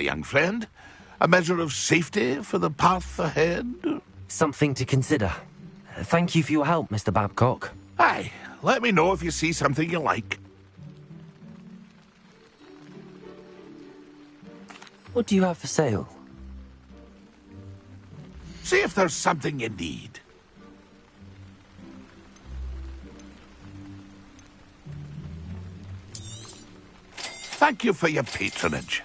young friend. A measure of safety for the path ahead. Something to consider. Thank you for your help, Mr. Babcock. Aye, let me know if you see something you like. What do you have for sale? See if there's something you need. Thank you for your patronage.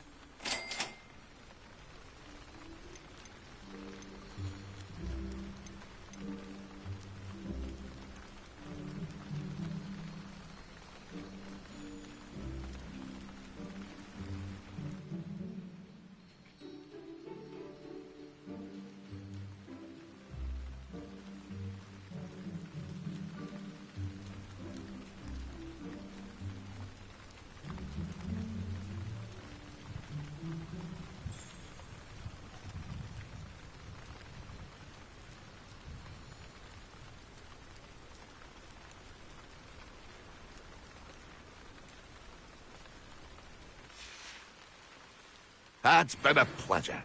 That's been a pleasure.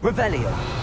Revelio.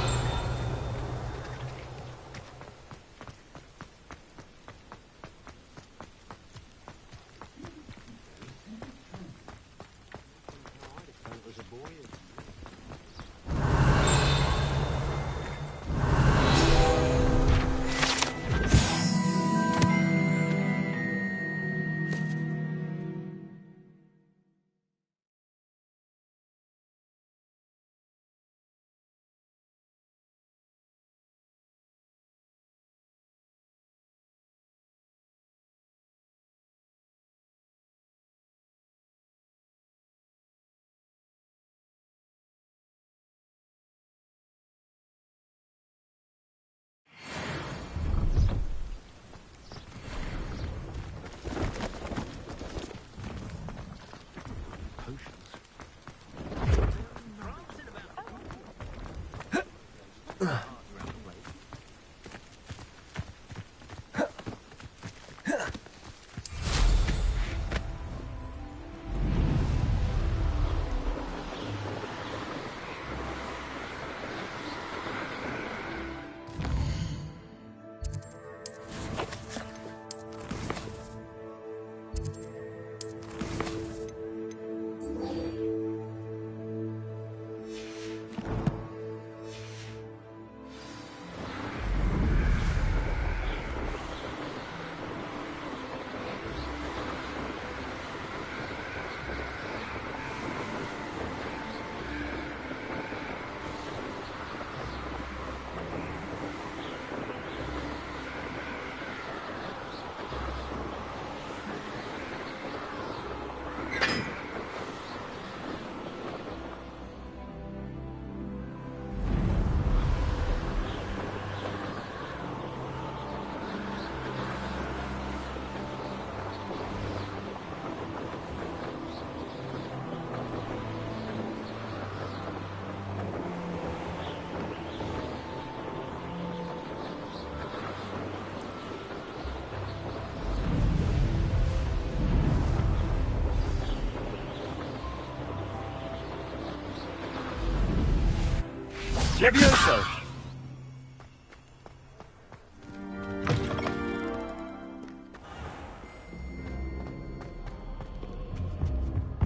Levioso!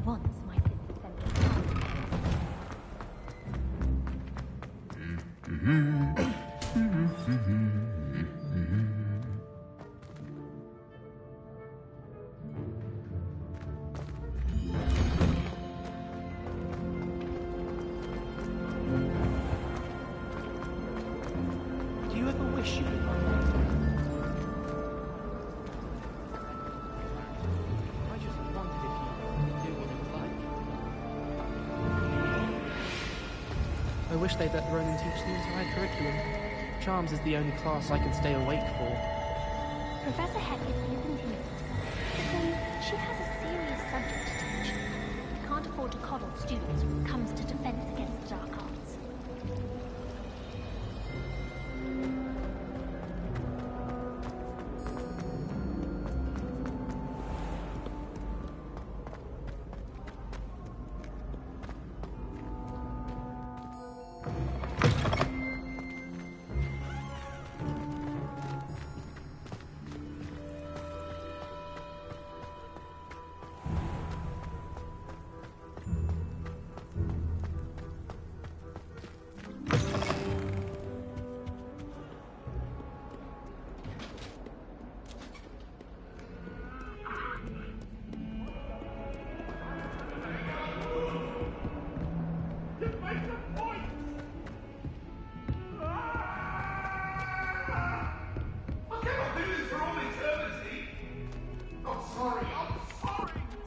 Once my sister sent Do you ever wish you could find wish they'd let Ronan teach the entire curriculum. Charms is the only class I can stay awake for. Professor Hecat isn't here. But then, she has a serious subject to teach. We can't afford to coddle students when it comes to defense against the dark arts.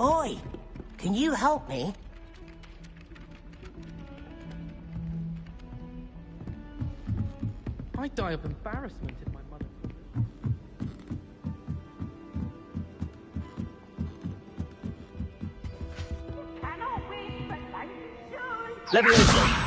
Oi! Can you help me? I'd die of embarrassment if my mother... Leviosa!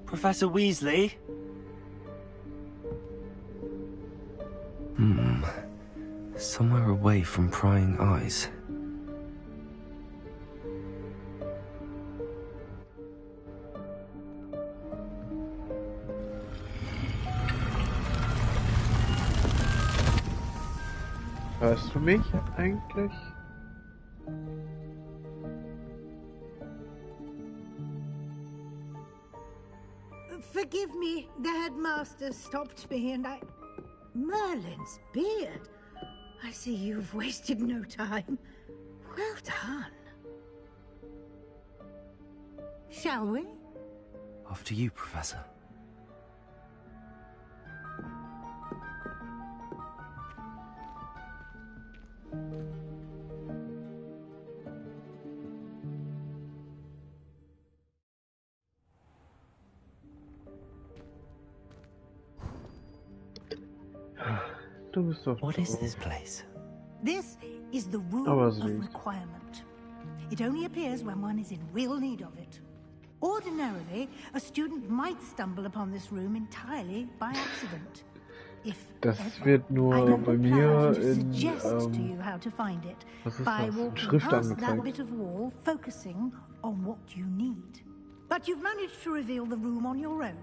Professor Weasley? Somewhere away from prying eyes. Hörst du mich eigentlich? me. The headmaster stopped me and I... Merlin's beard. I see you've wasted no time. Well done. Shall we? After you, Professor. Du bist doch What is this place? This is the Room Aber of süß. Requirement. It only appears when one is in real need of it. Ordinarily, a student might stumble upon this room entirely by accident. If Das ever. wird nur I don't bei plan mir to in, suggest to you how to find it was ist by das? In walking Schrift past that angezeigt. bit of wall, focusing on what you need. But you've managed to reveal the room on your own.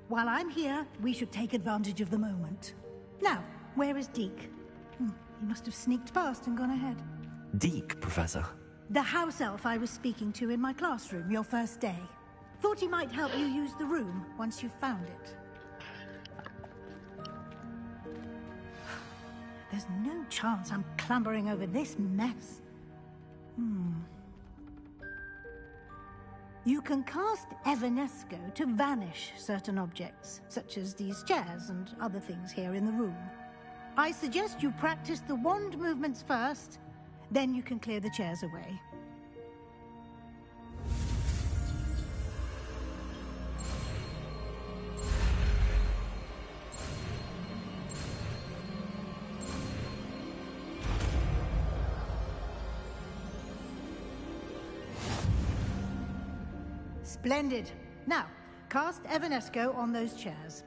While I'm here, we should take advantage of the moment. Now, where is Deke? He must have sneaked past and gone ahead. Deke, Professor. The house elf I was speaking to in my classroom your first day. Thought he might help you use the room once you've found it. There's no chance I'm clambering over this mess. You can cast Evanesco to vanish certain objects, such as these chairs and other things here in the room. I suggest you practice the wand movements first, then you can clear the chairs away. Splendid. Now, cast Evanesco on those chairs.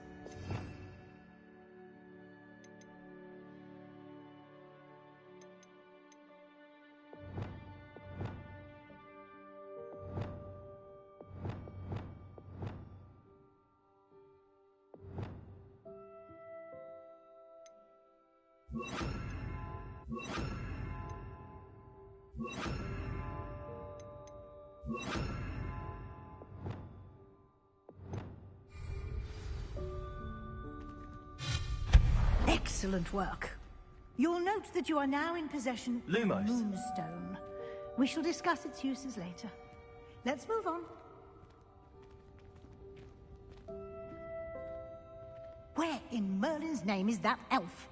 Excellent work. You'll note that you are now in possession Lumos. of Moonstone. We shall discuss its uses later. Let's move on. Where in Merlin's name is that elf?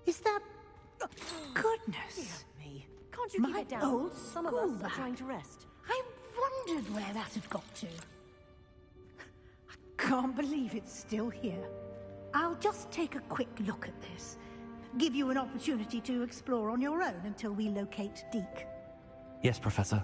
Is that... Oh, goodness! Me. Can't you keep My it down? old Some of us school are bag. trying to rest. I wondered where that had got to. I can't believe it's still here. I'll just take a quick look at this. Give you an opportunity to explore on your own until we locate Deke. Yes, Professor.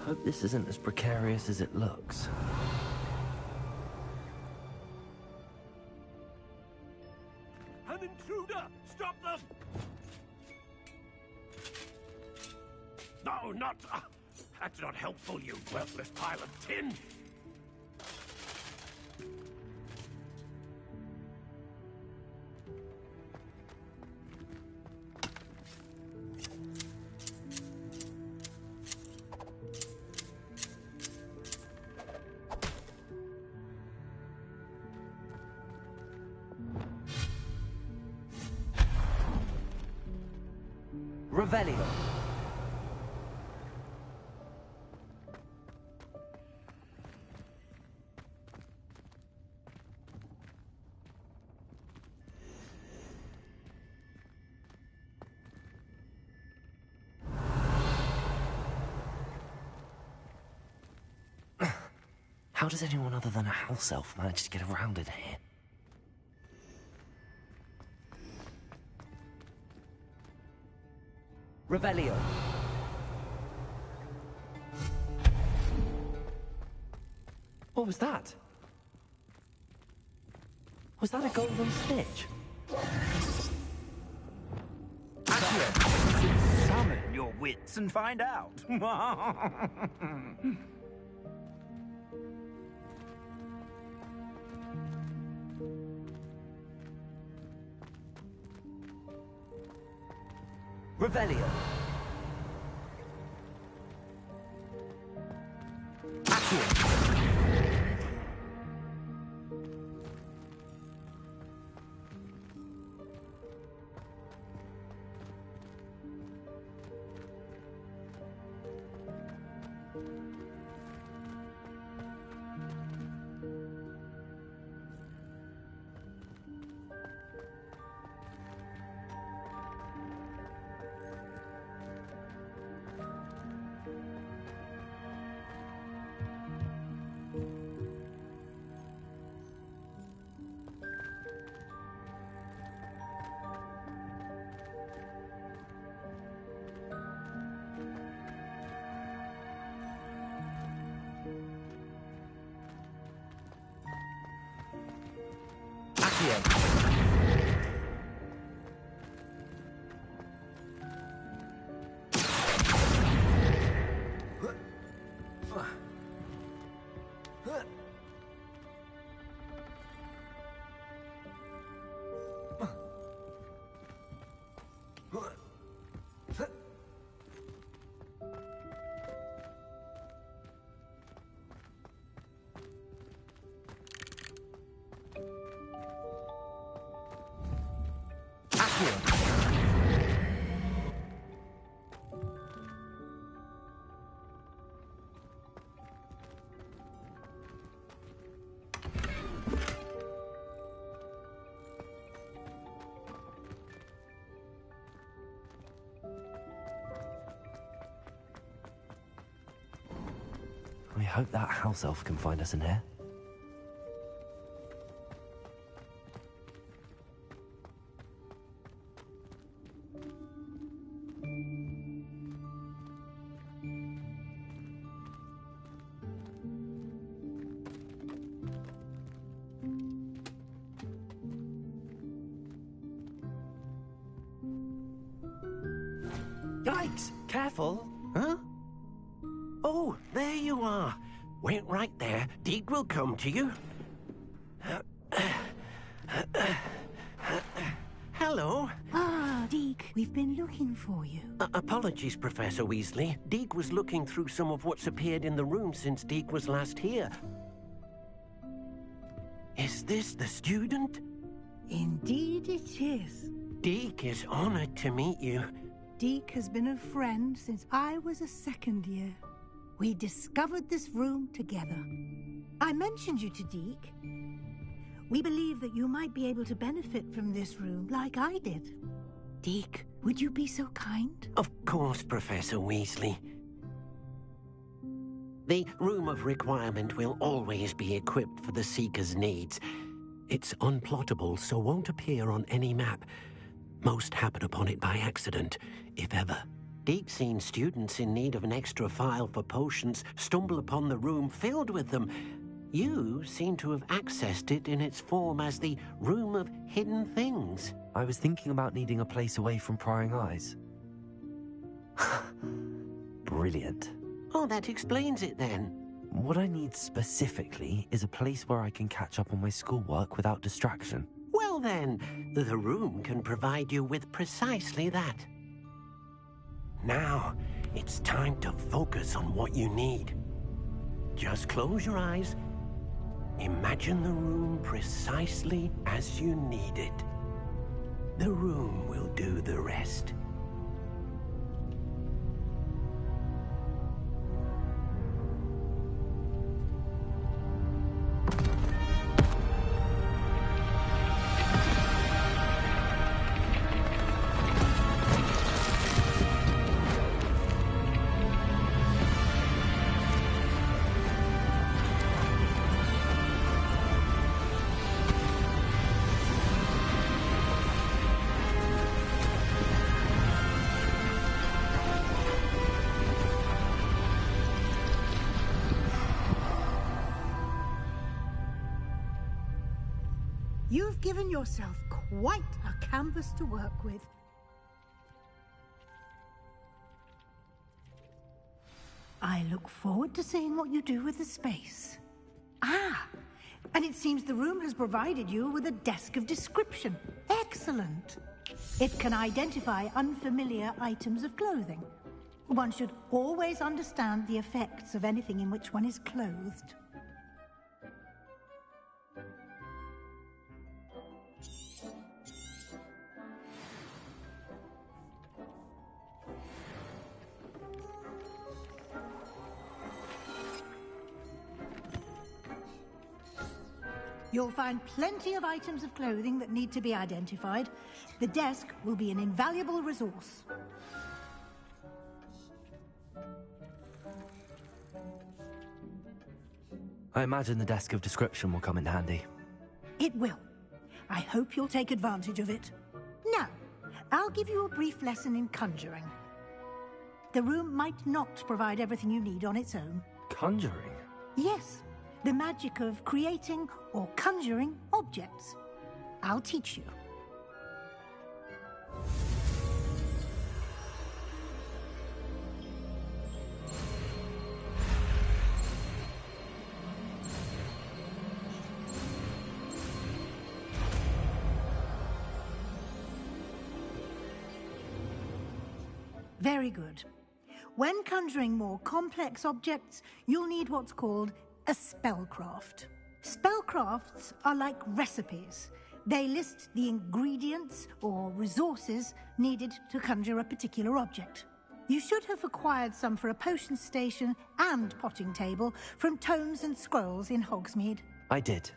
Hope this isn't as precarious as it looks. An intruder! Stop them! No, not... that's not helpful, you worthless pile of tin! Revelio. How does anyone other than a house elf manage to get around in here? Revelio. What was that? Was that a golden snitch? Summon your wits and find out. Revelio. I hope that house elf can find us in here. Yikes! Careful! Huh? Oh, there you are. Wait right there. Deke will come to you. Hello. Ah, Deke, we've been looking for you. Apologies, Professor Weasley. Deke was looking through some of what's appeared in the room since Deke was last here. Is this the student? Indeed it is. Deke is honored to meet you. Deke has been a friend since I was a second year. We discovered this room together. I mentioned you to Deke. We believe that you might be able to benefit from this room like I did. Deke, would you be so kind? Of course, Professor Weasley. The Room of Requirement will always be equipped for the Seeker's needs. It's unplottable, so won't appear on any map. Most happen upon it by accident, if ever. Deke's seen students in need of an extra file for potions stumble upon the room filled with them. You seem to have accessed it in its form as the Room of Hidden Things. I was thinking about needing a place away from prying eyes. Brilliant. Oh, that explains it then. What I need specifically is a place where I can catch up on my schoolwork without distraction. Well then, the room can provide you with precisely that. Now, it's time to focus on what you need. Just close your eyes. Imagine the room precisely as you need it. The room will do the rest. You've given yourself quite a canvas to work with. I look forward to seeing what you do with the space. Ah, and it seems the room has provided you with a desk of description. Excellent. It can identify unfamiliar items of clothing. One should always understand the effects of anything in which one is clothed. You'll find plenty of items of clothing that need to be identified. The desk will be an invaluable resource. I imagine the desk of description will come in handy. It will. I hope you'll take advantage of it. Now, I'll give you a brief lesson in conjuring. The room might not provide everything you need on its own. Conjuring? Yes, the magic of creating or conjuring objects. I'll teach you. Very good. When conjuring more complex objects, you'll need what's called a spellcraft. Spellcrafts are like recipes. They list the ingredients or resources needed to conjure a particular object. You should have acquired some for a potion station and potting table from tomes and scrolls in Hogsmeade. I did.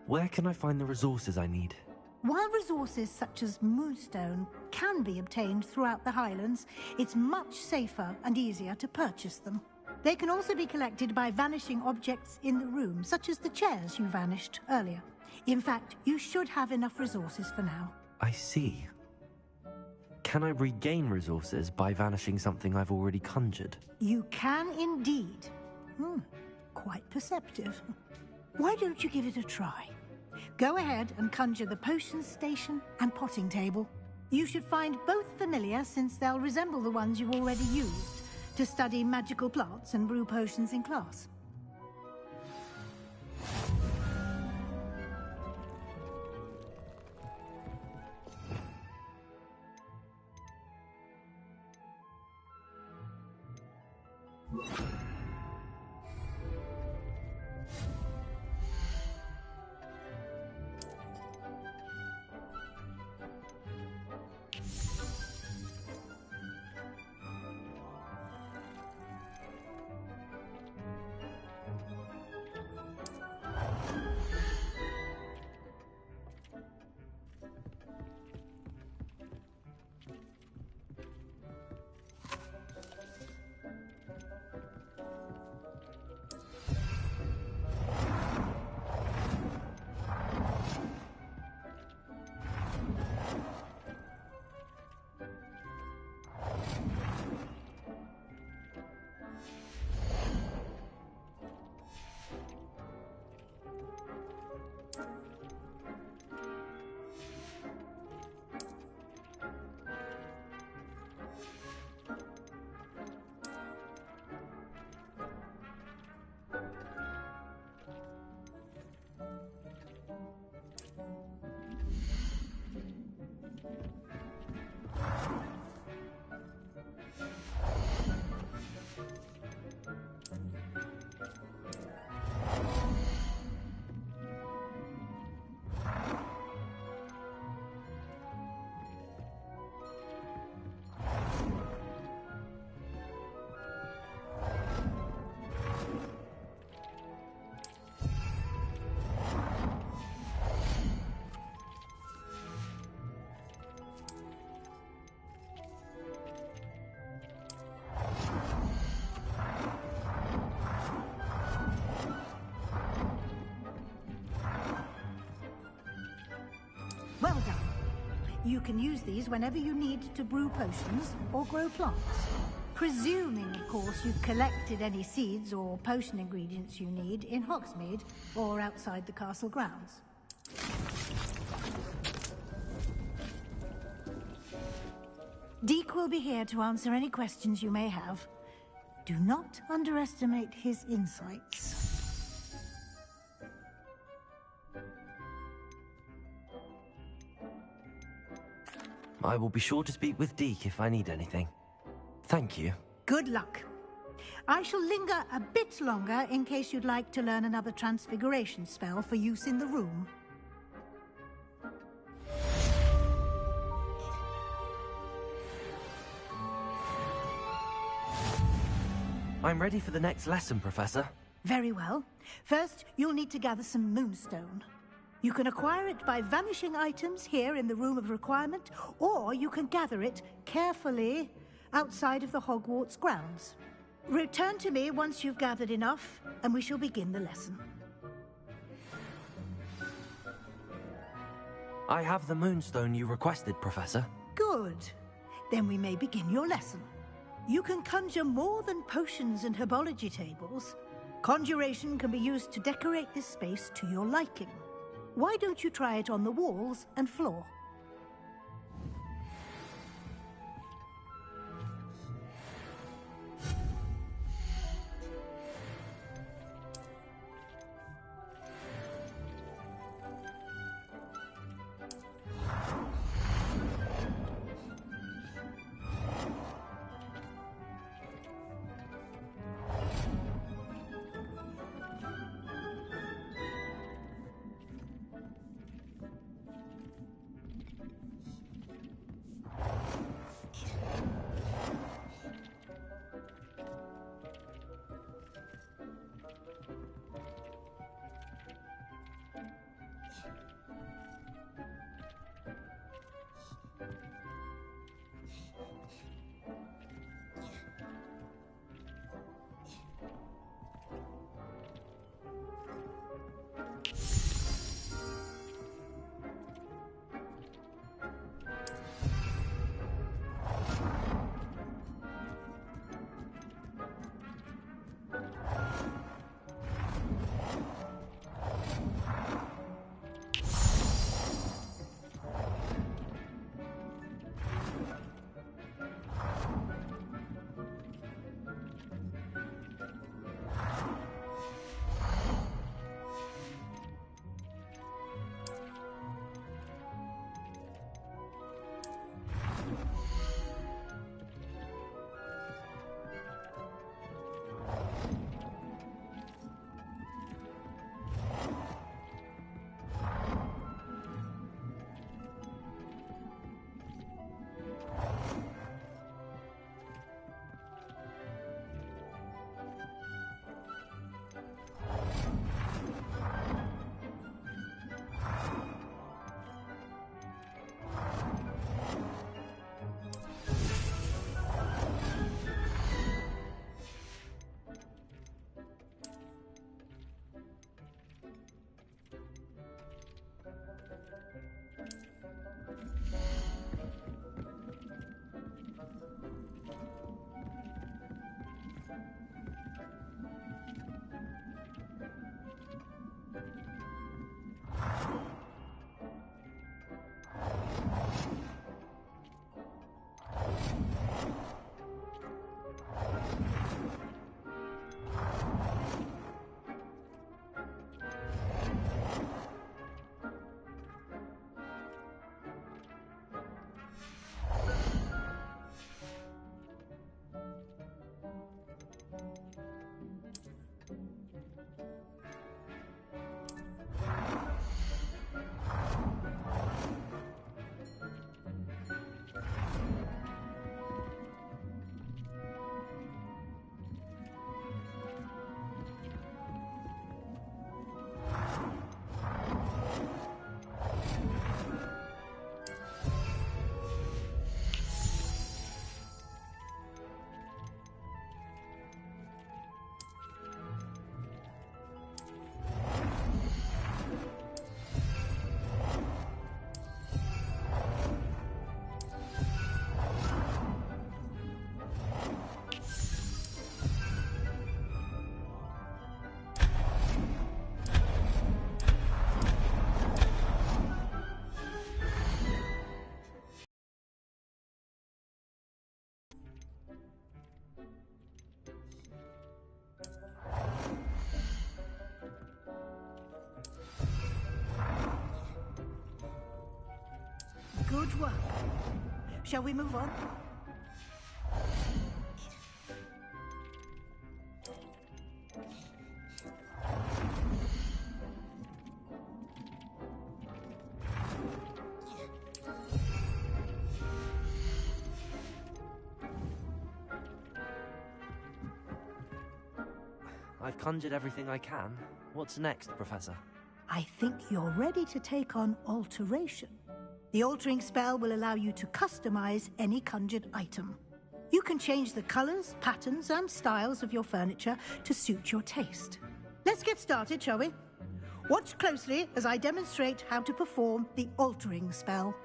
Where can I find the resources I need? While resources such as moonstone can be obtained throughout the Highlands, it's much safer and easier to purchase them. They can also be collected by vanishing objects in the room, such as the chairs you vanished earlier. In fact, you should have enough resources for now. I see. Can I regain resources by vanishing something I've already conjured? You can indeed. Quite perceptive. Why don't you give it a try? Go ahead and conjure the potion station and potting table. You should find both familiar, since they'll resemble the ones you've already used to study magical plants and brew potions in class. Well done. You can use these whenever you need to brew potions or grow plants. Presuming, of course, you've collected any seeds or potion ingredients you need in Hogsmeade or outside the castle grounds. Deke will be here to answer any questions you may have. Do not underestimate his insights. I will be sure to speak with Deke if I need anything. Thank you. Good luck. I shall linger a bit longer in case you'd like to learn another transfiguration spell for use in the room. I'm ready for the next lesson, Professor. Very well. First, you'll need to gather some moonstone. You can acquire it by vanishing items here in the Room of Requirement, or you can gather it carefully outside of the Hogwarts grounds. Return to me once you've gathered enough, and we shall begin the lesson. I have the moonstone you requested, Professor. Good. Then we may begin your lesson. You can conjure more than potions and herbology tables. Conjuration can be used to decorate this space to your liking. Why don't you try it on the walls and floor? Good work. Shall we move on? I've conjured everything I can. What's next, Professor? I think you're ready to take on alteration. The altering spell will allow you to customize any conjured item. You can change the colors, patterns, and styles of your furniture to suit your taste. Let's get started, shall we? Watch closely as I demonstrate how to perform the altering spell.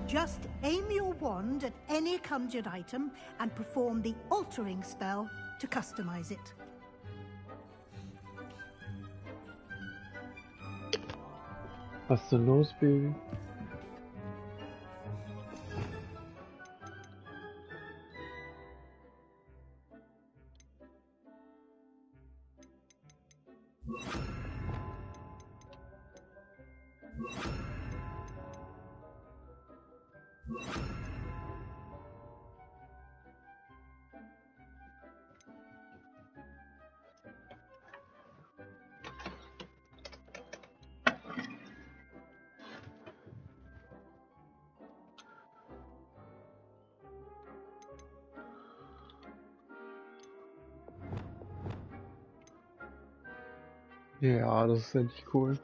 Just aim your wand at any conjured item and perform the altering spell to customize it. Was ist denn los, Baby? Ja, das ist endlich cool.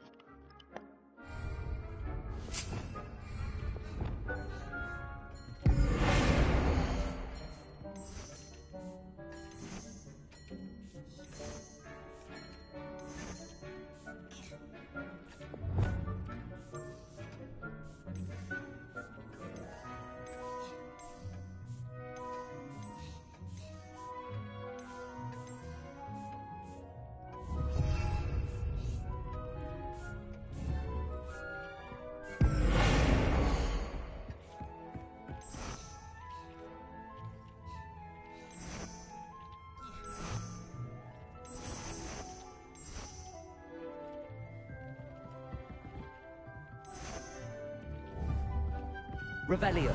Revelio.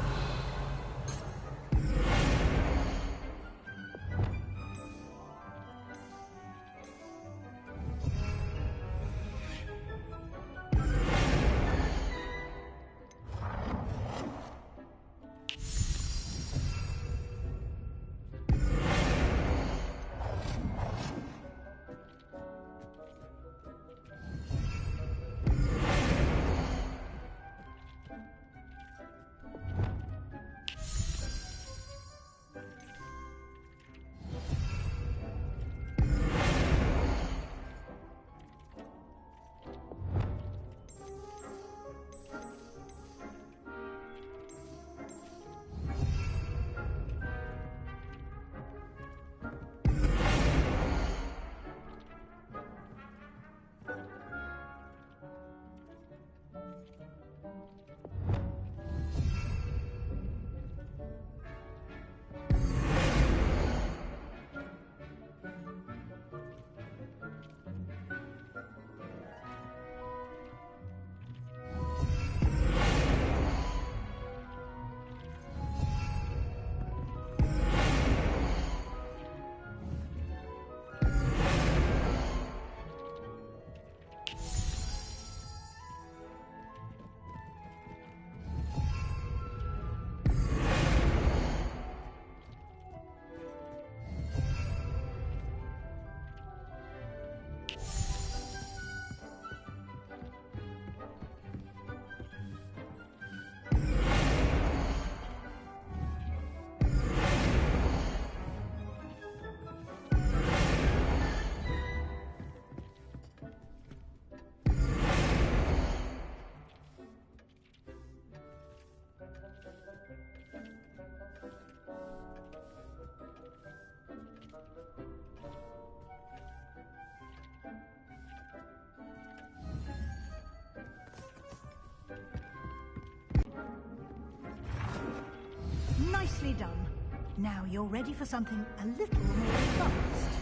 Now you're ready for something a little more advanced.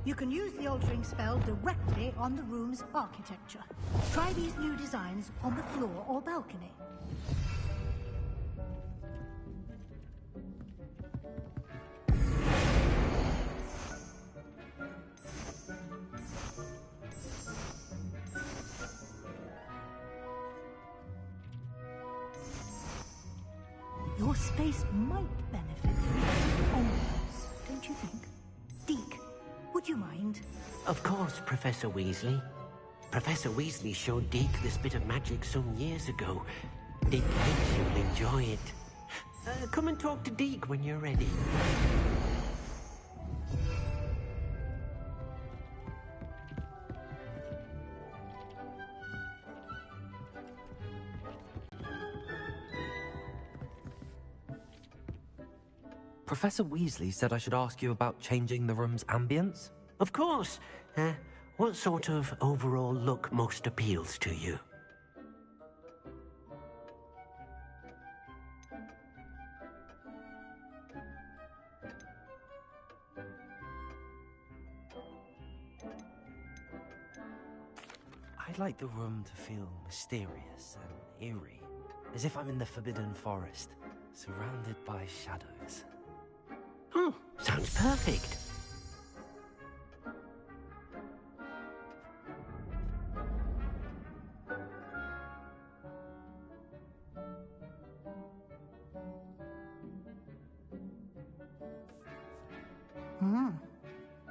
You can use the altering spell directly on the room's architecture. Try these new designs on the floor or balcony. Your space might benefit from onwards, don't you think? Deke, would you mind? Of course, Professor Weasley. Professor Weasley showed Deke this bit of magic some years ago. Deke thinks you'll enjoy it. Come and talk to Deke when you're ready. Professor Weasley said I should ask you about changing the room's ambience? Of course. What sort of overall look most appeals to you? I'd like the room to feel mysterious and eerie, as if I'm in the Forbidden Forest, surrounded by shadows. Oh, sounds perfect.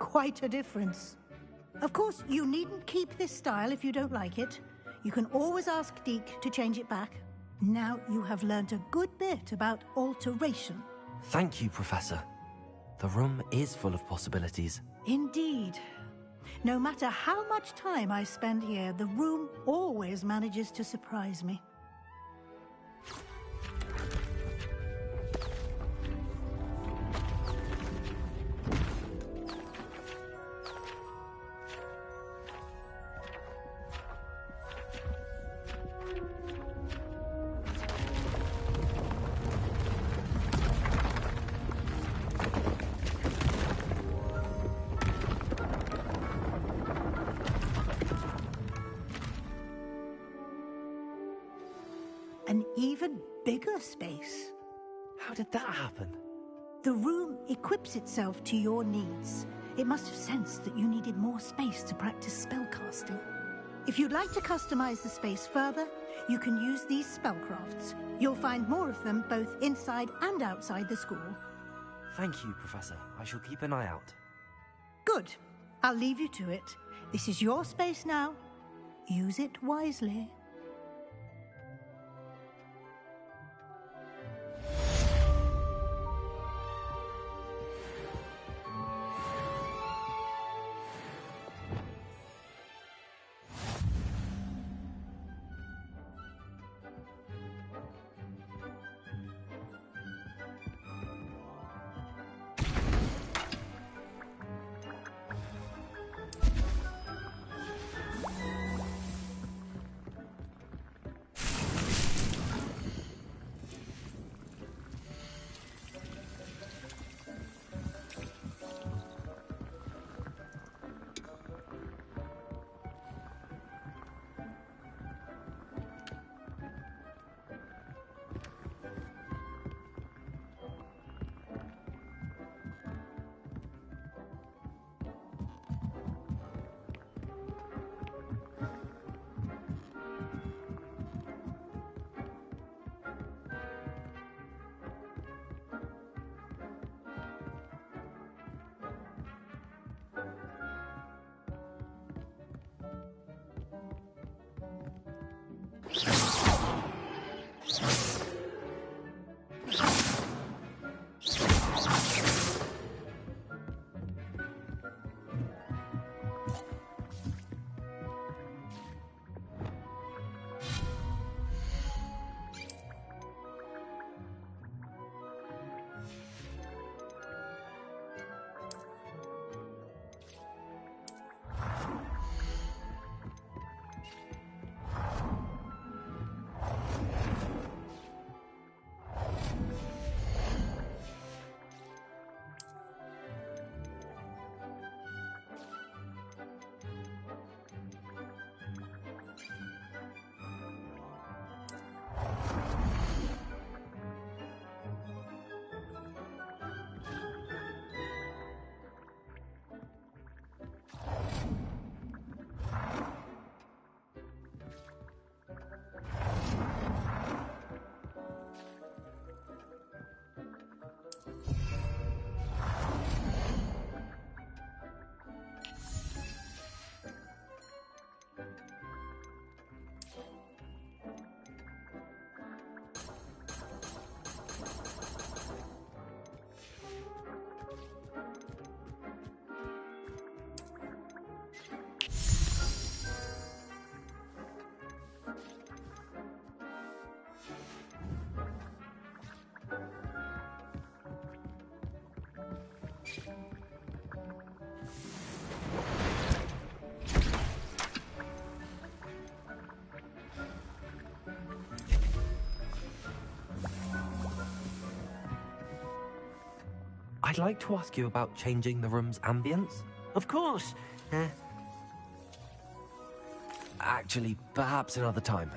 Quite a difference. Of course, you needn't keep this style if you don't like it. You can always ask Deke to change it back. Now you have learnt a good bit about alteration. Thank you, Professor. The room is full of possibilities. Indeed. No matter how much time I spend here, the room always manages to surprise me. An even bigger space. How did that happen? The room equips itself to your needs. It must have sensed that you needed more space to practice spellcasting. If you'd like to customize the space further, you can use these spellcrafts. You'll find more of them both inside and outside the school. Thank you, Professor. I shall keep an eye out. Good. I'll leave you to it. This is your space now. Use it wisely. I'd like to ask you about changing the room's ambience. Of course. Actually, perhaps another time.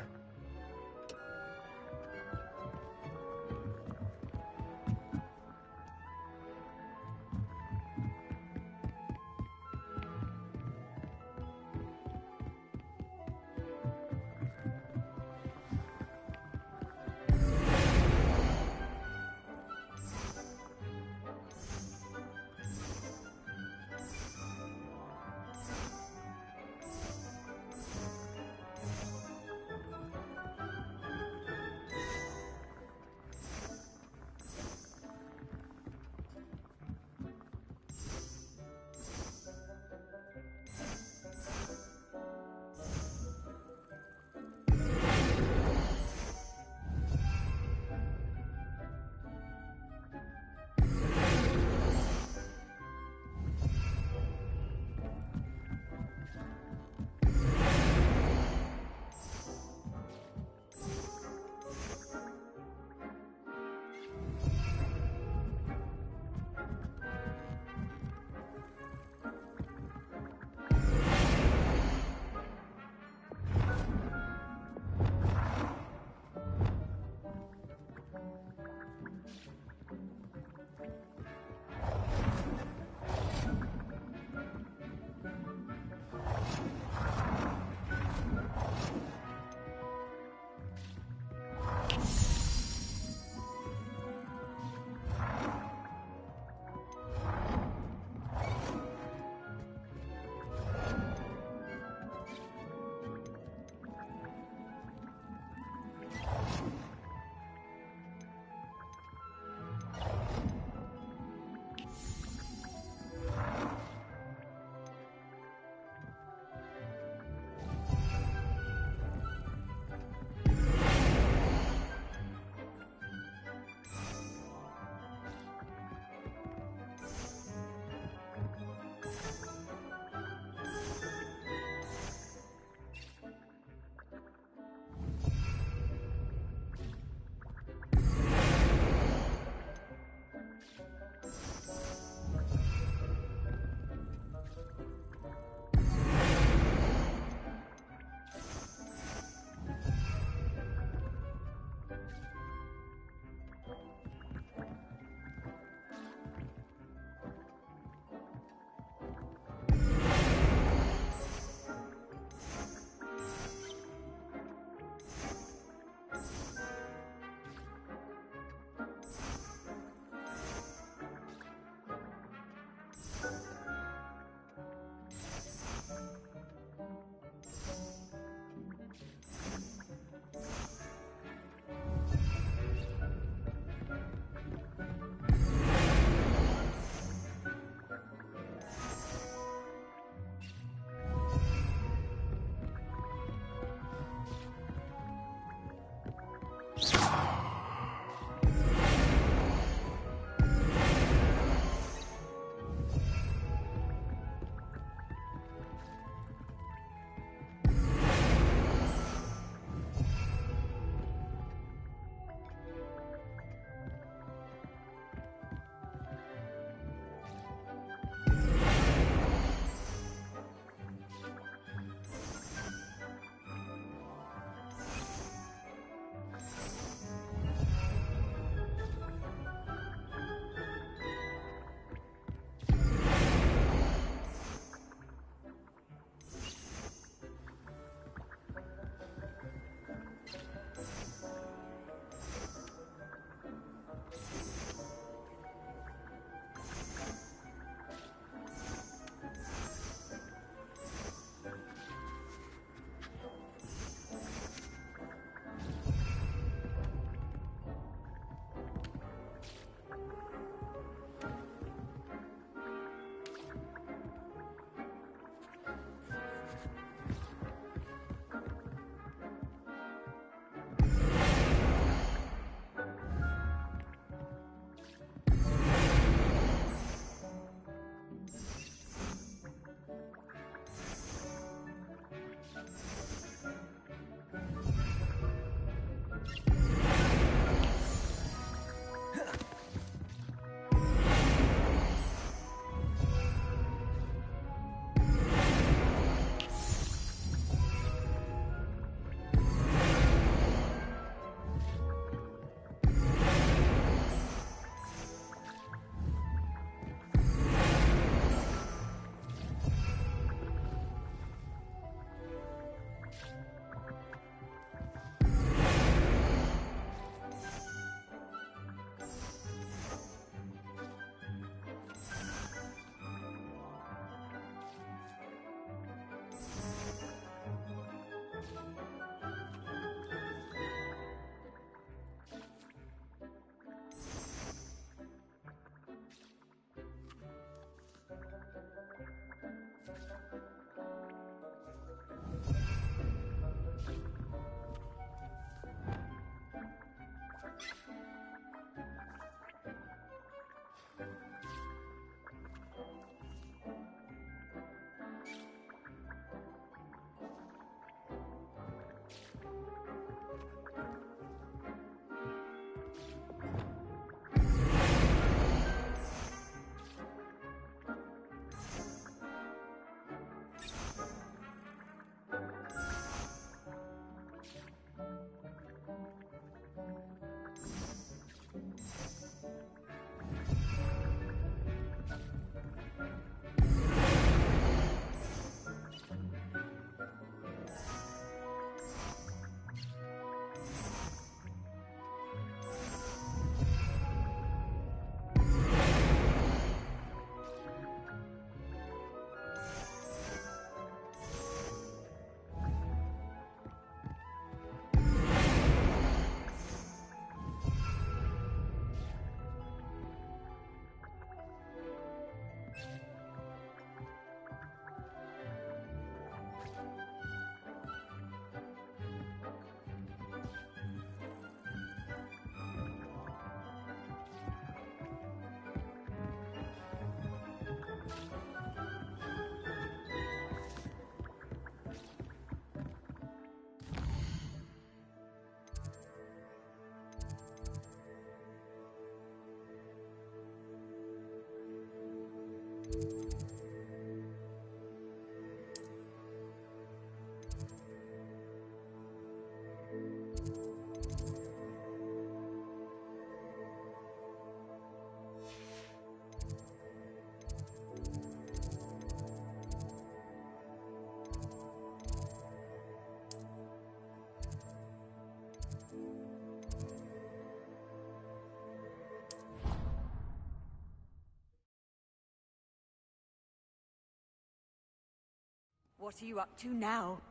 What are you up to now?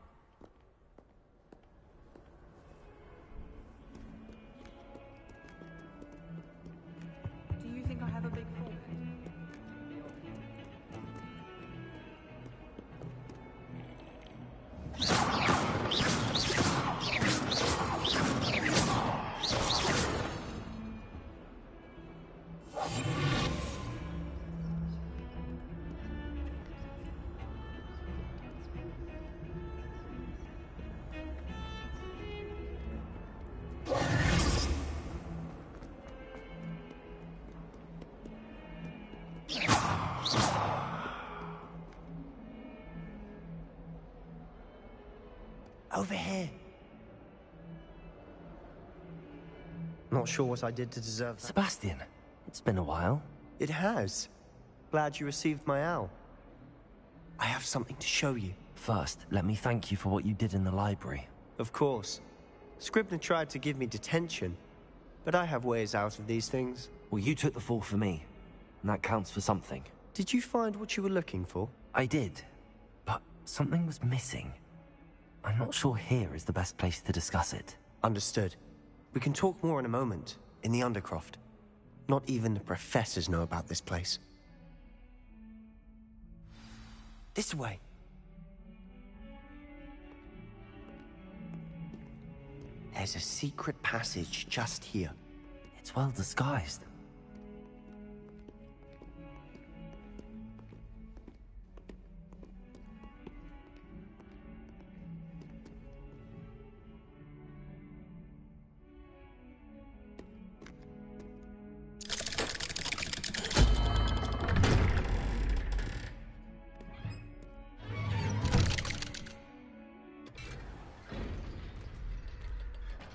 Do you think I have a big forehead? Over here. Not sure what I did to deserve that. Sebastian, it's been a while. It has. Glad you received my owl. I have something to show you. First, let me thank you for what you did in the library. Of course. Scribner tried to give me detention, but I have ways out of these things. Well, you took the fall for me, and that counts for something. Did you find what you were looking for? I did, but something was missing. I'm not sure here is the best place to discuss it. Understood. We can talk more in a moment, in the Undercroft. Not even the professors know about this place. This way. There's a secret passage just here. It's well disguised.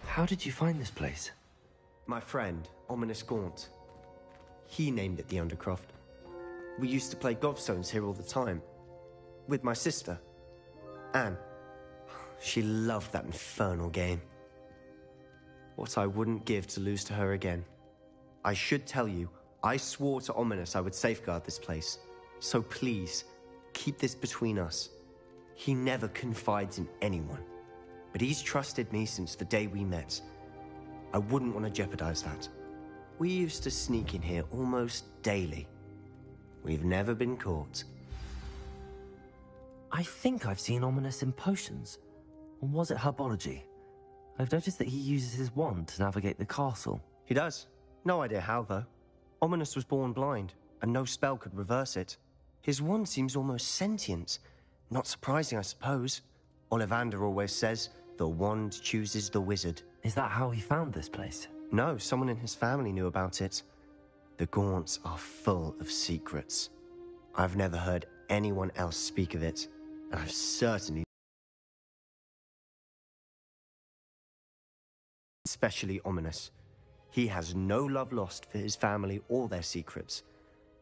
How did you find this place? My friend, Ominous Gaunt. He named it the Undercroft. We used to play gobstones here all the time. With my sister, Anne. She loved that infernal game. What I wouldn't give to lose to her again. I should tell you, I swore to Ominous I would safeguard this place. So please, keep this between us. He never confides in anyone. But he's trusted me since the day we met. I wouldn't want to jeopardize that. We used to sneak in here almost daily. We've never been caught. I think I've seen Ominous in potions. Or was it herbology? I've noticed that he uses his wand to navigate the castle. He does. No idea how, though. Ominous was born blind, and no spell could reverse it. His wand seems almost sentient. Not surprising, I suppose. Ollivander always says, the wand chooses the wizard. Is that how he found this place? No, someone in his family knew about it. The Gaunts are full of secrets. I've never heard anyone else speak of it, and I've certainly... Especially Ominous. He has no love lost for his family or their secrets,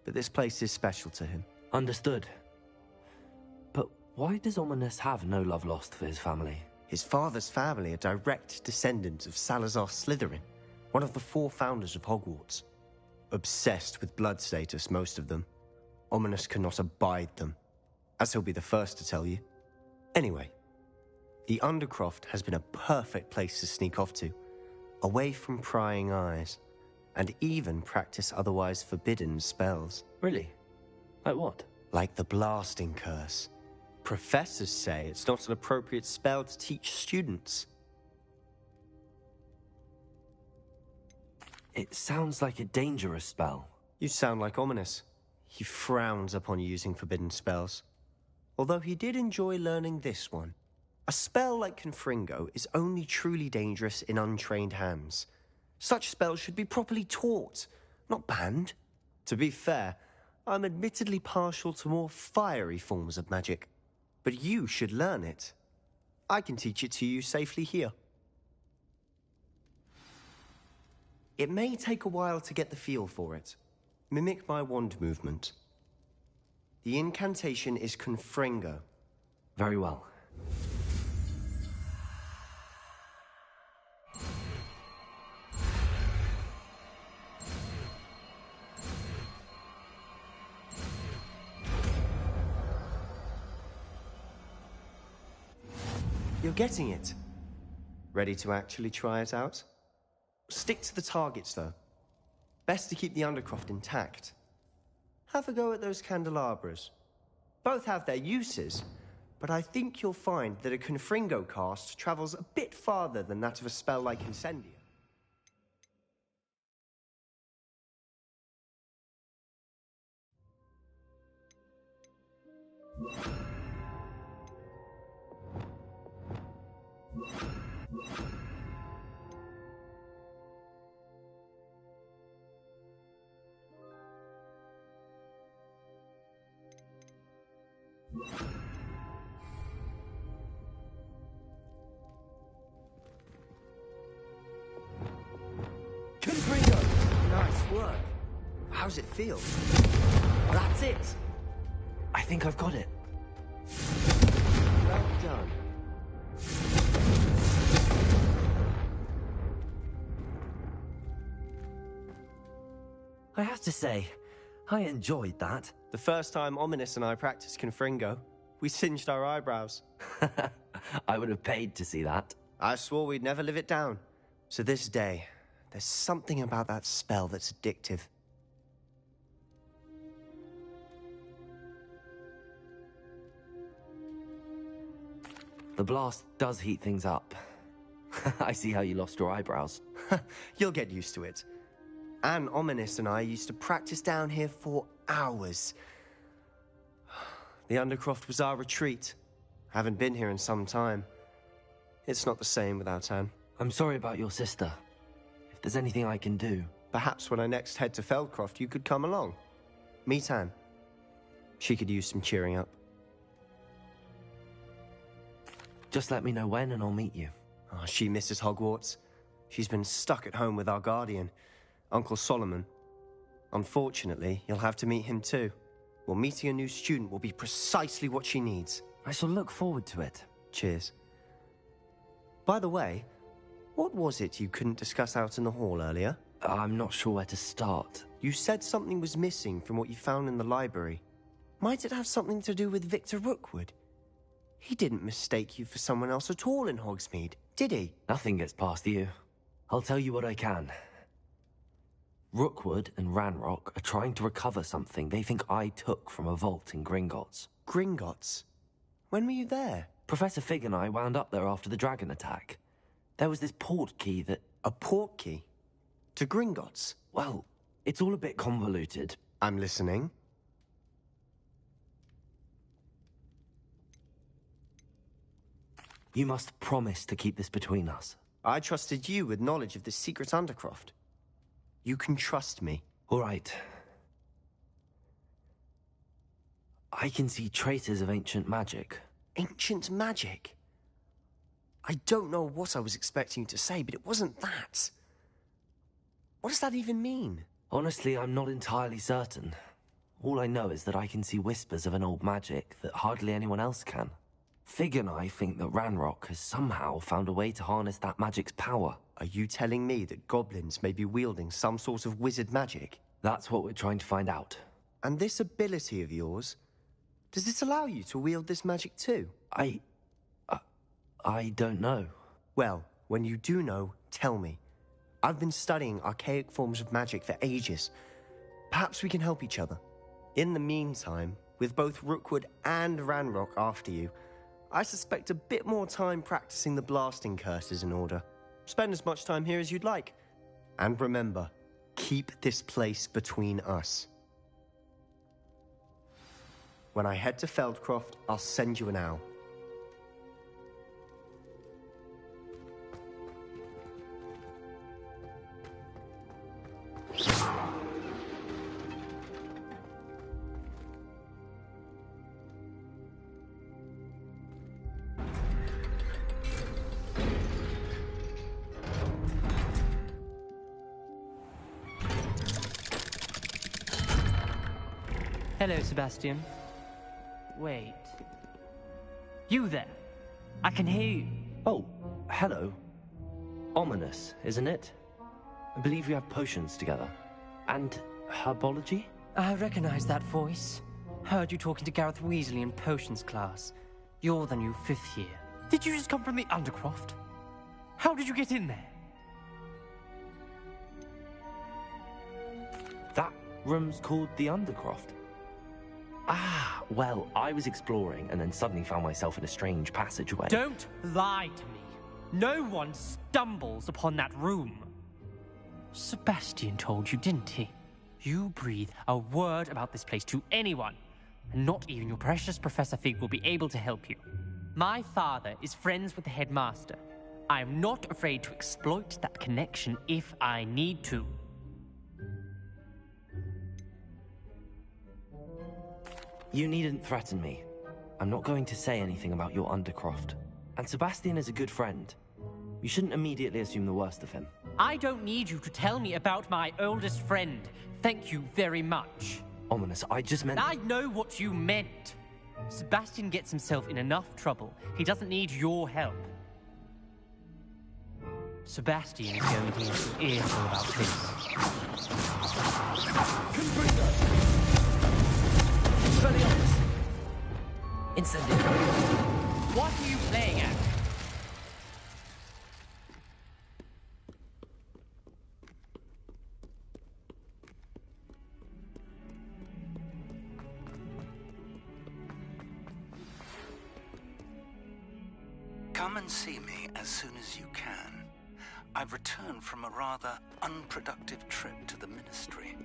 but this place is special to him. Understood. But why does Ominous have no love lost for his family? His father's family are direct descendants of Salazar Slytherin, one of the 4 founders of Hogwarts. Obsessed with blood status, most of them. Ominous cannot abide them, as he'll be the first to tell you. Anyway, the Undercroft has been a perfect place to sneak off to, away from prying eyes, and even practice otherwise forbidden spells. Really? Like what? Like the blasting curse. Professors say it's not an appropriate spell to teach students. It sounds like a dangerous spell. You sound like Ominous. He frowns upon using forbidden spells. Although he did enjoy learning this one. A spell like Confringo is only truly dangerous in untrained hands. Such spells should be properly taught, not banned. To be fair, I'm admittedly partial to more fiery forms of magic, but you should learn it. I can teach it to you safely here. It may take a while to get the feel for it. Mimic my wand movement. The incantation is Confringo. Very well. You're getting it. Ready to actually try it out? Stick to the targets, though. Best to keep the Undercroft intact. Have a go at those candelabras. Both have their uses, but I think you'll find that a Confringo cast travels a bit farther than that of a spell like Incendia. Confringo! Nice work. How's it feel? That's it. I think I've got it. Well done. I have to say, I enjoyed that. The first time Ominous and I practiced Confringo, we singed our eyebrows. I would have paid to see that. I swore we'd never live it down. So this day, there's something about that spell that's addictive. The blast does heat things up. I see how you lost your eyebrows. You'll get used to it. Anne, Ominous and I used to practice down here for hours. The Undercroft was our retreat. Haven't been here in some time. It's not the same without Anne. I'm sorry about your sister. If there's anything I can do... Perhaps when I next head to Feldcroft, you could come along. Meet Anne. She could use some cheering up. Just let me know when and I'll meet you. Oh, she misses Hogwarts. She's been stuck at home with our guardian, Uncle Solomon. Unfortunately, you'll have to meet him too. Well, meeting a new student will be precisely what she needs. I shall look forward to it. Cheers. By the way, what was it you couldn't discuss out in the hall earlier? I'm not sure where to start. You said something was missing from what you found in the library. Might it have something to do with Victor Rookwood? He didn't mistake you for someone else at all in Hogsmeade, did he? Nothing gets past you. I'll tell you what I can. Rookwood and Ranrock are trying to recover something they think I took from a vault in Gringotts. Gringotts? When were you there? Professor Fig and I wound up there after the dragon attack. There was this port key that... A port key? To Gringotts? Well, it's all a bit convoluted. I'm listening. You must promise to keep this between us. I trusted you with knowledge of the secret Undercroft. You can trust me. All right. I can see traces of ancient magic. Ancient magic? I don't know what I was expecting you to say, but it wasn't that. What does that even mean? Honestly, I'm not entirely certain. All I know is that I can see whispers of an old magic that hardly anyone else can. Fig and I think that Ranrock has somehow found a way to harness that magic's power. Are you telling me that goblins may be wielding some sort of wizard magic? That's what we're trying to find out. And this ability of yours, does it allow you to wield this magic too? I don't know. Well, when you do know, tell me. I've been studying archaic forms of magic for ages. Perhaps we can help each other. In the meantime, with both Rookwood and Ranrock after you, I suspect a bit more time practicing the blasting curses in order. Spend as much time here as you'd like. And remember, keep this place between us. When I head to Feldcroft, I'll send you an owl. Hello, Sebastian. Wait. You there? I can hear you. Oh, hello. Ominous, isn't it? I believe you have potions together. And herbology? I recognize that voice. Heard you talking to Gareth Weasley in potions class. You're the new 5th year. Did you just come from the Undercroft? How did you get in there? That room's called the Undercroft. Ah, well, I was exploring and then suddenly found myself in a strange passageway. Don't lie to me. No one stumbles upon that room. Sebastian told you, didn't he? You breathe a word about this place to anyone, and not even your precious Professor Fig will be able to help you. My father is friends with the headmaster. I am not afraid to exploit that connection if I need to. You needn't threaten me. I'm not going to say anything about your Undercroft. And Sebastian is a good friend. You shouldn't immediately assume the worst of him. I don't need you to tell me about my oldest friend. Thank you very much. Ominous, I just meant... I know what you meant. Sebastian gets himself in enough trouble. He doesn't need your help. Sebastian is going to get an earful about this. Incendiary. What are you playing at? Come and see me as soon as you can. I've returned from a rather unproductive trip to the Ministry,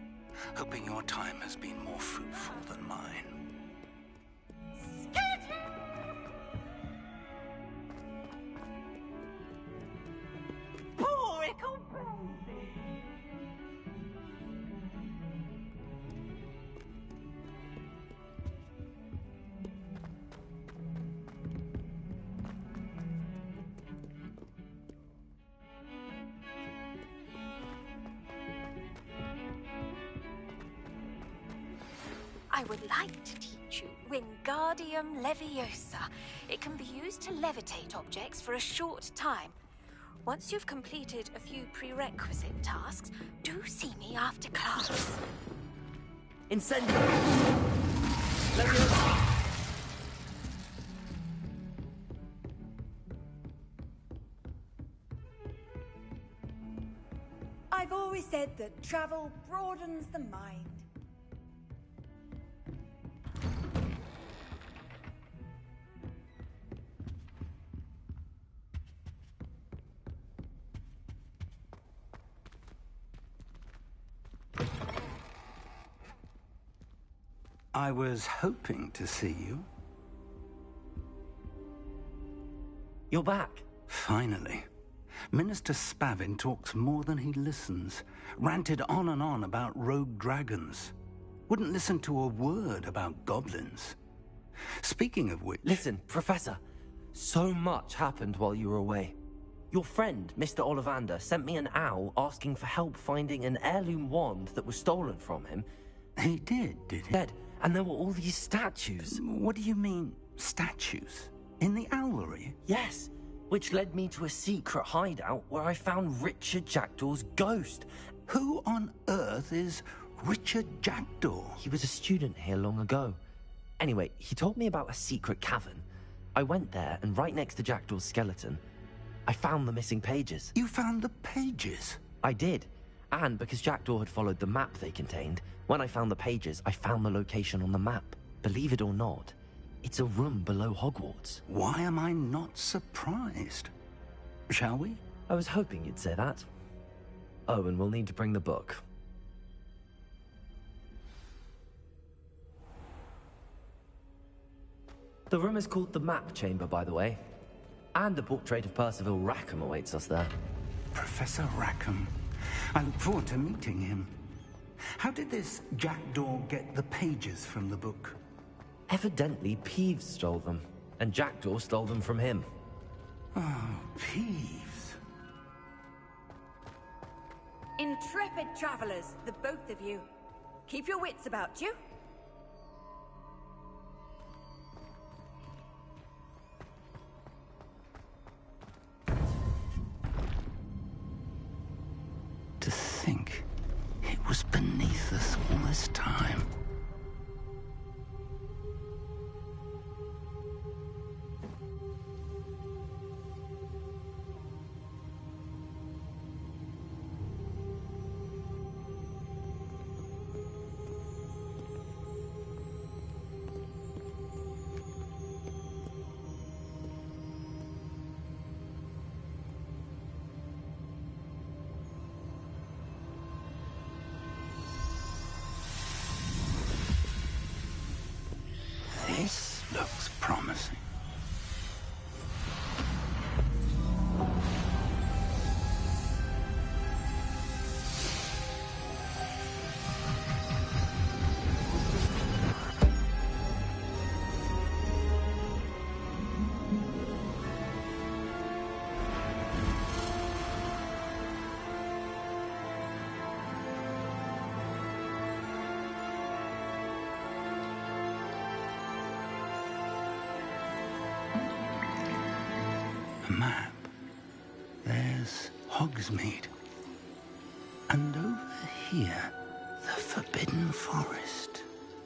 hoping your time has been more fruitful than mine. I would like to teach you Wingardium Leviosa. It can be used to levitate objects for a short time. Once you've completed a few prerequisite tasks, do see me after class. Incendiary! Leviosa! I've always said that travel broadens the mind. I was hoping to see you. You're back. Finally. Minister Spavin talks more than he listens. Ranted on and on about rogue dragons. Wouldn't listen to a word about goblins. Speaking of which... Listen, Professor. So much happened while you were away. Your friend, Mr. Ollivander, sent me an owl asking for help finding an heirloom wand that was stolen from him. He did he? Dead. And there were all these statues. What do you mean, statues? In the owlery? Yes, which led me to a secret hideout where I found Richard Jackdaw's ghost. Who on earth is Richard Jackdaw? He was a student here long ago. Anyway, he told me about a secret cavern. I went there, and right next to Jackdaw's skeleton, I found the missing pages. You found the pages? I did. And because Jackdaw had followed the map they contained, when I found the pages, I found the location on the map. Believe it or not, it's a room below Hogwarts. Why am I not surprised? Shall we? I was hoping you'd say that. Oh, and we'll need to bring the book. The room is called the Map Chamber, by the way. And a portrait of Percival Rackham awaits us there. Professor Rackham. I look forward to meeting him. How did this Jackdaw get the pages from the book? Evidently, Peeves stole them, and Jackdaw stole them from him. Oh, Peeves. Intrepid travelers, the both of you. Keep your wits about you. this time. This looks promising. A map. There's Hogsmeade. And over here, the Forbidden Forest.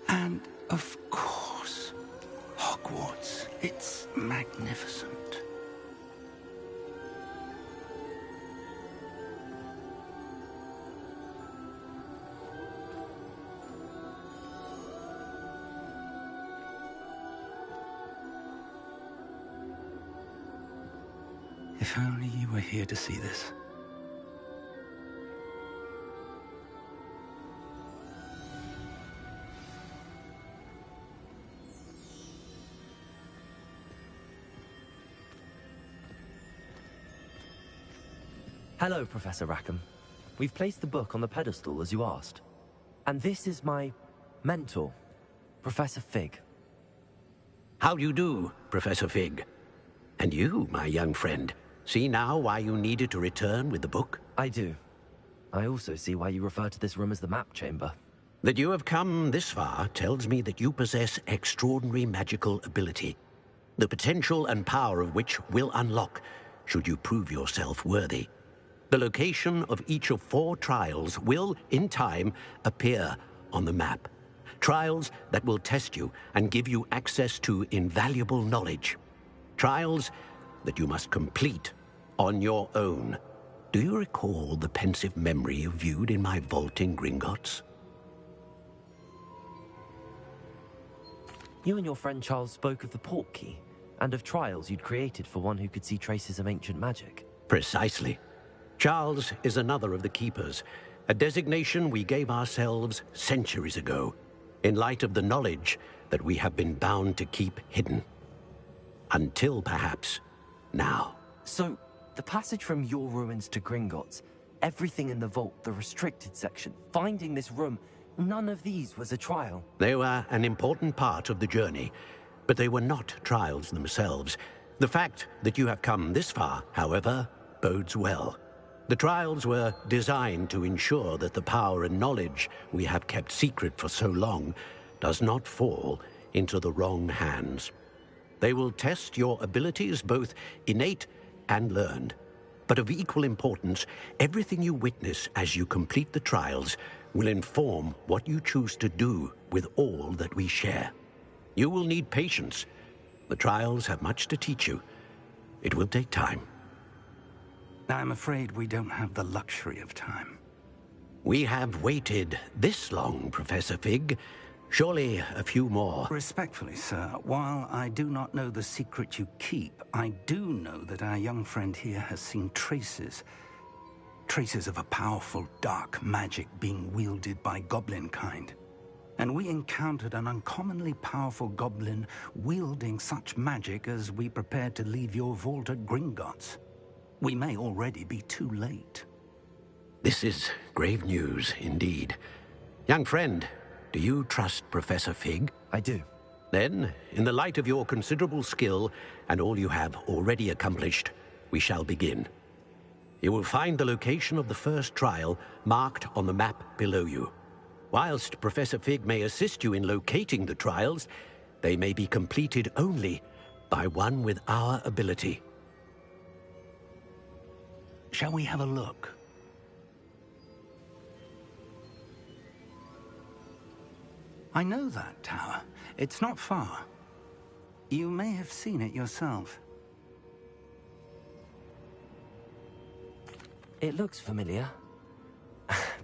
And, of course, Hogwarts. It's magnificent. If only you were here to see this. Hello, Professor Rackham. We've placed the book on the pedestal as you asked. And this is my mentor, Professor Fig. How do you do, Professor Fig? And you, my young friend, see now why you needed to return with the book? I do. I also see why you refer to this room as the map chamber. That you have come this far tells me that you possess extraordinary magical ability, the potential and power of which will unlock should you prove yourself worthy. The location of each of 4 trials will, in time, appear on the map. Trials that will test you and give you access to invaluable knowledge. Trials that you must complete on your own. Do you recall the pensive memory you viewed in my vault in Gringotts? You and your friend Charles spoke of the portkey, and of trials you'd created for one who could see traces of ancient magic. Precisely. Charles is another of the Keepers, a designation we gave ourselves centuries ago, in light of the knowledge that we have been bound to keep hidden. Until, perhaps, now. So, the passage from your ruins to Gringotts, everything in the vault, the restricted section, finding this room, none of these was a trial. They were an important part of the journey, but they were not trials themselves. The fact that you have come this far, however, bodes well. The trials were designed to ensure that the power and knowledge we have kept secret for so long does not fall into the wrong hands. They will test your abilities, both innate and learned. But of equal importance, everything you witness as you complete the trials will inform what you choose to do with all that we share. You will need patience. The trials have much to teach you. It will take time. I'm afraid we don't have the luxury of time. We have waited this long, Professor Fig. Surely a few more. Respectfully, sir, while I do not know the secret you keep, I do know that our young friend here has seen traces of a powerful dark magic being wielded by goblin kind. And we encountered an uncommonly powerful goblin wielding such magic as we prepared to leave your vault at Gringotts. We may already be too late. This is grave news, indeed. Young friend, do you trust Professor Fig? I do. Then, in the light of your considerable skill and all you have already accomplished, we shall begin. You will find the location of the first trial marked on the map below you. Whilst Professor Fig may assist you in locating the trials, they may be completed only by one with our ability. Shall we have a look? I know that tower. It's not far. You may have seen it yourself. It looks familiar.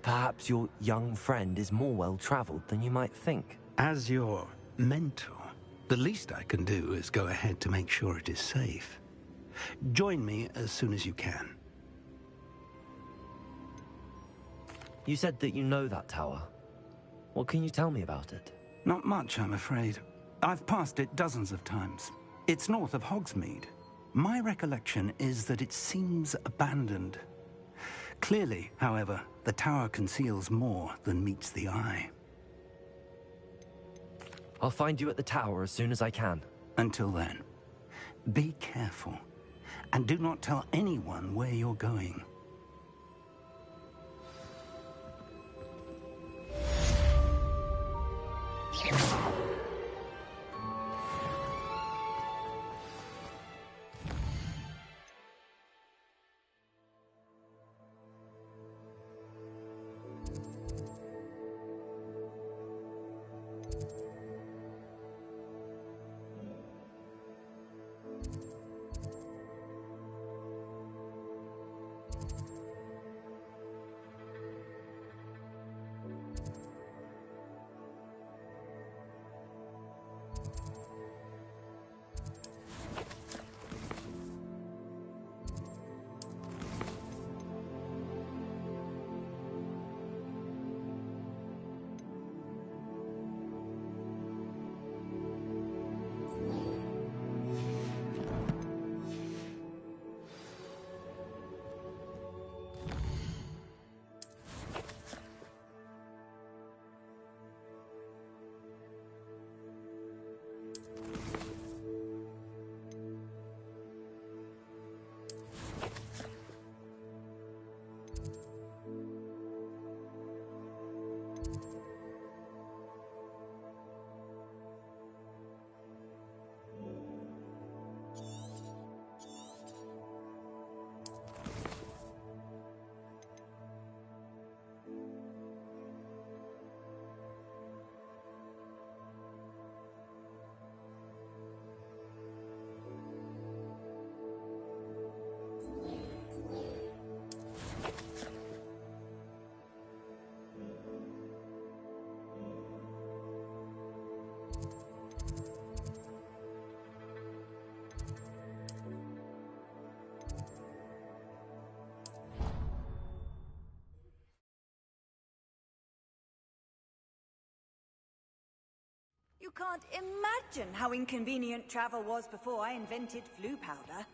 Perhaps your young friend is more well-traveled than you might think. As your mentor, the least I can do is go ahead to make sure it is safe. Join me as soon as you can. You said that you know that tower. What can you tell me about it? Not much, I'm afraid. I've passed it dozens of times. It's north of Hogsmeade. My recollection is that it seems abandoned. Clearly, however, the tower conceals more than meets the eye. I'll find you at the tower as soon as I can. Until then, be careful, and do not tell anyone where you're going. You can't imagine how inconvenient travel was before I invented flu powder.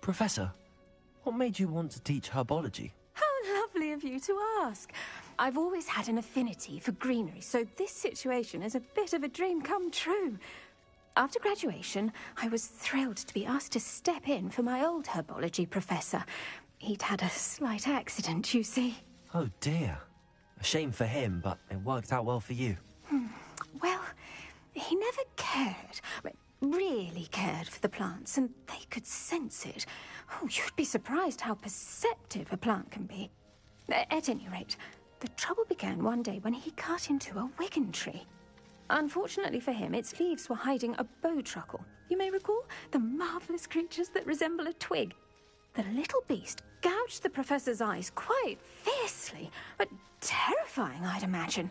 Professor, what made you want to teach herbology? How lovely of you to ask. I've always had an affinity for greenery, so this situation is a bit of a dream come true. After graduation, I was thrilled to be asked to step in for my old herbology professor. He'd had a slight accident, you see. Oh dear. A shame for him, but it worked out well for you. Well, he never cared, really cared for the plants, and they could sense it. Oh, you'd be surprised how perceptive a plant can be. At any rate, the trouble began one day when he cut into a wigan tree. Unfortunately for him, its leaves were hiding a bowtruckle. You may recall the marvellous creatures that resemble a twig. The little beast gouged the professor's eyes quite fiercely, but terrifying, I'd imagine.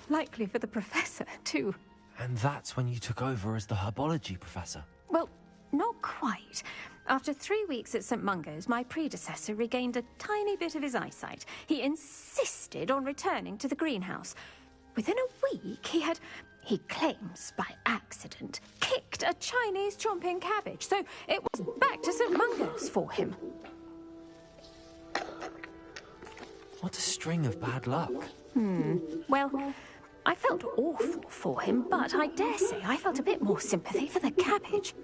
Likely for the professor, too. And that's when you took over as the herbology professor? Well, not quite. After 3 weeks at St. Mungo's, my predecessor regained a tiny bit of his eyesight. He insisted on returning to the greenhouse. Within a week, he claims by accident, kicked a Chinese chomping cabbage, so it was back to St. Mungo's for him. What a string of bad luck. Well, I felt awful for him, but I dare say I felt a bit more sympathy for the cabbage.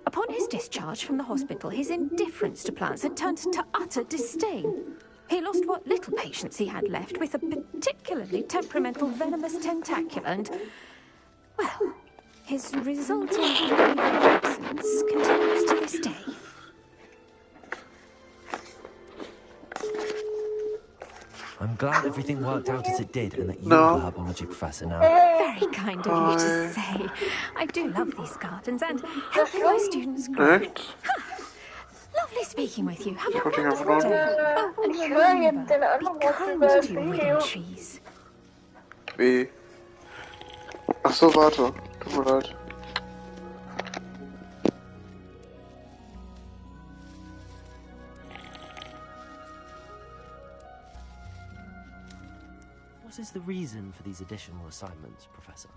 Upon his discharge from the hospital, his indifference to plants had turned to utter disdain. He lost what little patience he had left with a particularly temperamental venomous tentacula and, well, his resulting leave of absence continues to this day. I'm glad everything worked out as it did and that you're the herbology professor now. Very kind of you to say. I do love these gardens and helping my students grow. Lovely speaking with you. Have a wonderful day. Oh, and remember, be kind to your wooden trees. Wie? Ach so, warte. Tut mir leid. What is the reason for these additional assignments, Professor?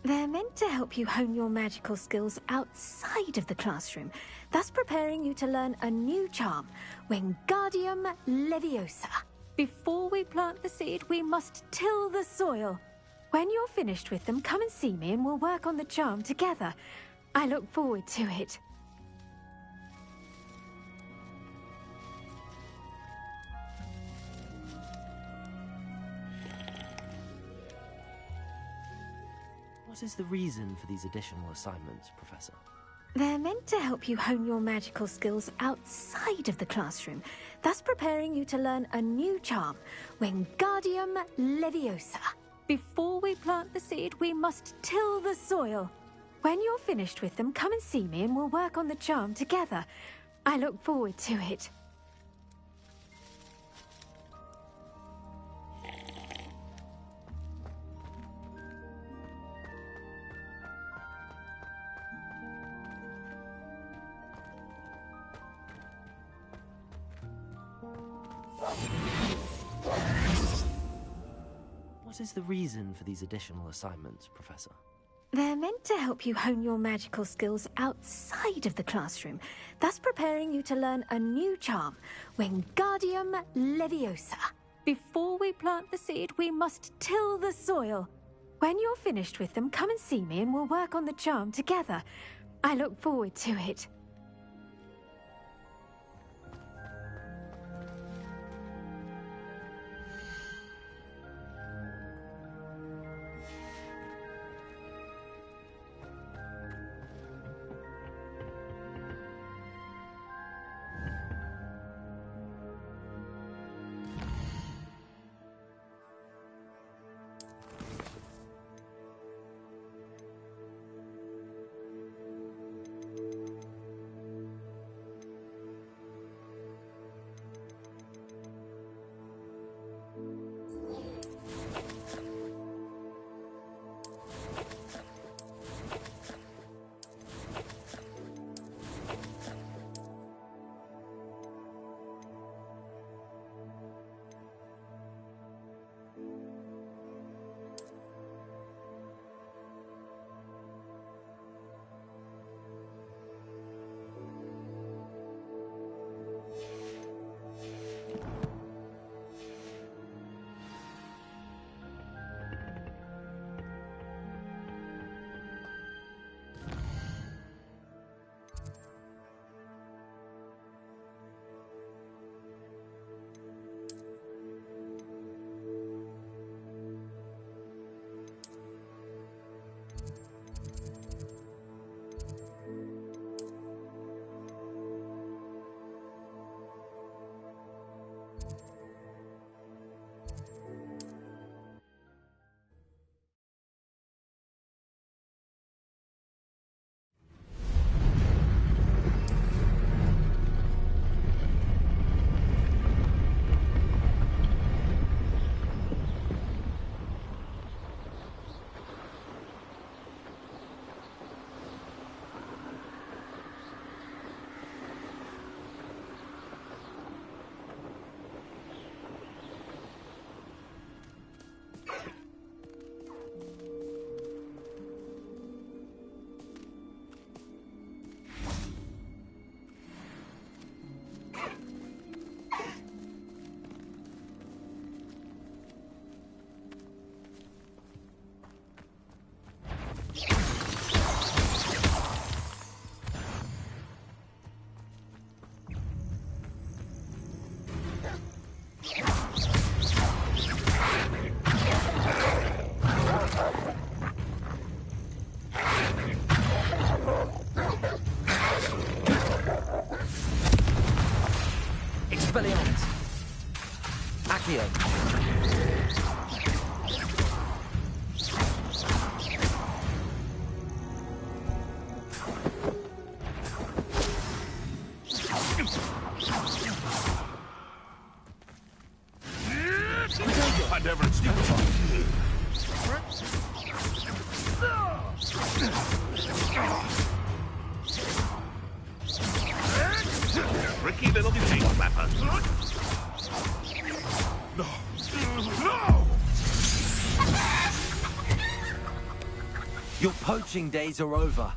They're meant to help you hone your magical skills outside of the classroom, thus preparing you to learn a new charm, Wingardium Leviosa. Before we plant the seed, we must till the soil. When you're finished with them, come and see me and we'll work on the charm together. I look forward to it. What is the reason for these additional assignments, Professor? They're meant to help you hone your magical skills outside of the classroom, thus preparing you to learn a new charm, Wingardium Leviosa. Before we plant the seed, we must till the soil. When you're finished with them, come and see me and we'll work on the charm together. I look forward to it. What is the reason for these additional assignments, Professor? They're meant to help you hone your magical skills outside of the classroom, thus preparing you to learn a new charm, Wingardium Leviosa. Before we plant the seed, we must till the soil. When you're finished with them, come and see me and we'll work on the charm together. I look forward to it. Expelliarmus! Accio! I never stupefy. Tricky little paint flapper. No. No! Your poaching days are over.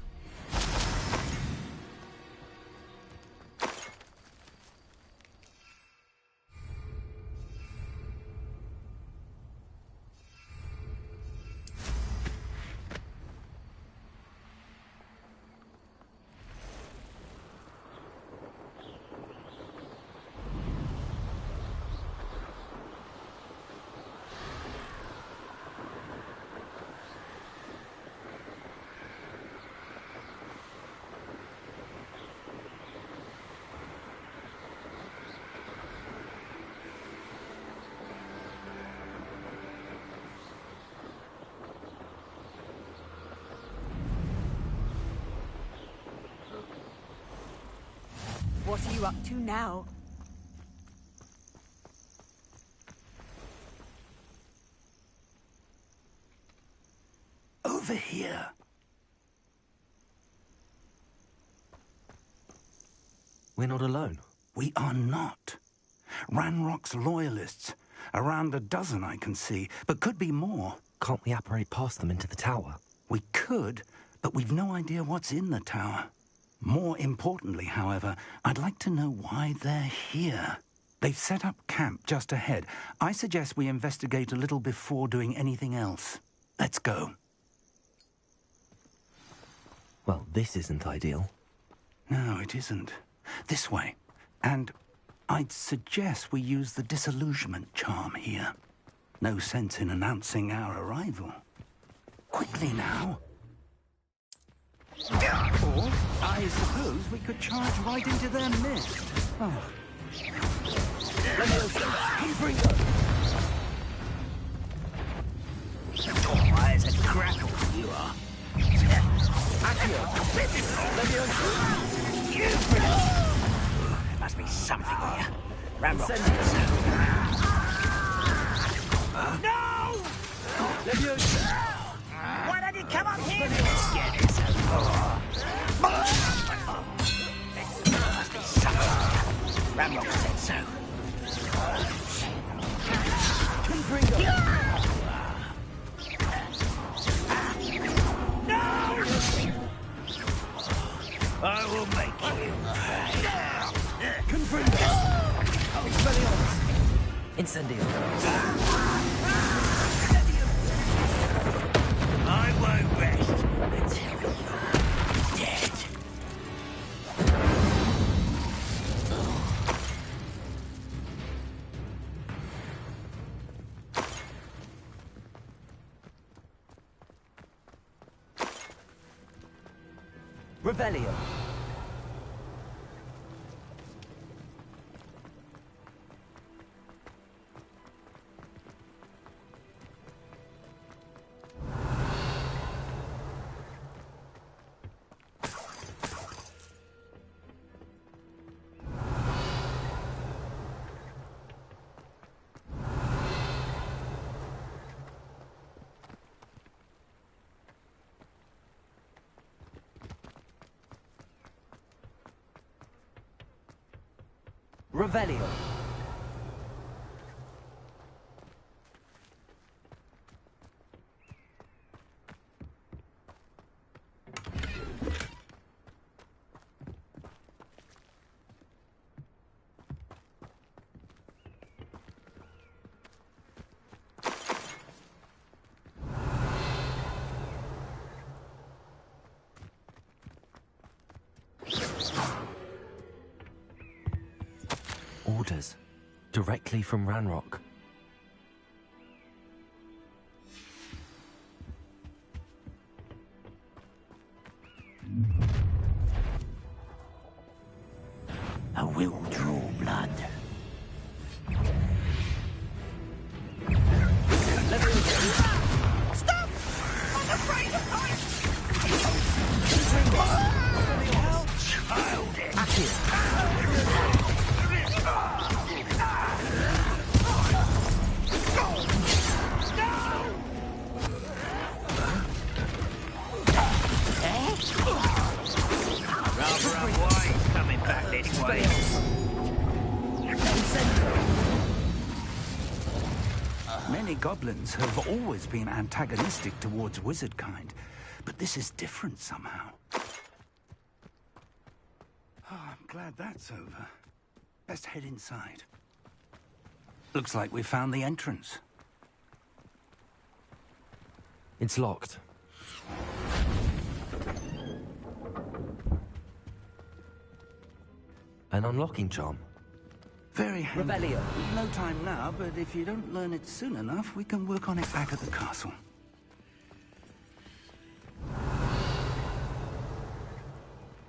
What are you up to now? Over here. We're not alone. We are not. Ranrock's loyalists. Around a dozen I can see, but could be more. Can't we apparate past them into the tower? We could, but we've no idea what's in the tower. More importantly, however, I'd like to know why they're here. They've set up camp just ahead. I suggest we investigate a little before doing anything else. Let's go. Well, this isn't ideal. No, it isn't. This way. And I'd suggest we use the disillusionment charm here. No sense in announcing our arrival. Quickly now. Or, I suppose we could charge right into their midst. Oh. Your eyes are crackle, you are. There must be something here. Ramrock. No! Why don't you come up here? Ramrock said so. No! I will make you pay. Incendio. I won't rest until you're dead. Revelio. Revelio. Orders. Directly from Ranrock. I will draw blood. Many goblins have always been antagonistic towards wizard kind, but this is different somehow. Oh, I'm glad that's over. Let's head inside. Looks like we found the entrance. It's locked. An unlocking charm. Very handy. Revelio. No time now, but if you don't learn it soon enough, we can work on it back at the castle.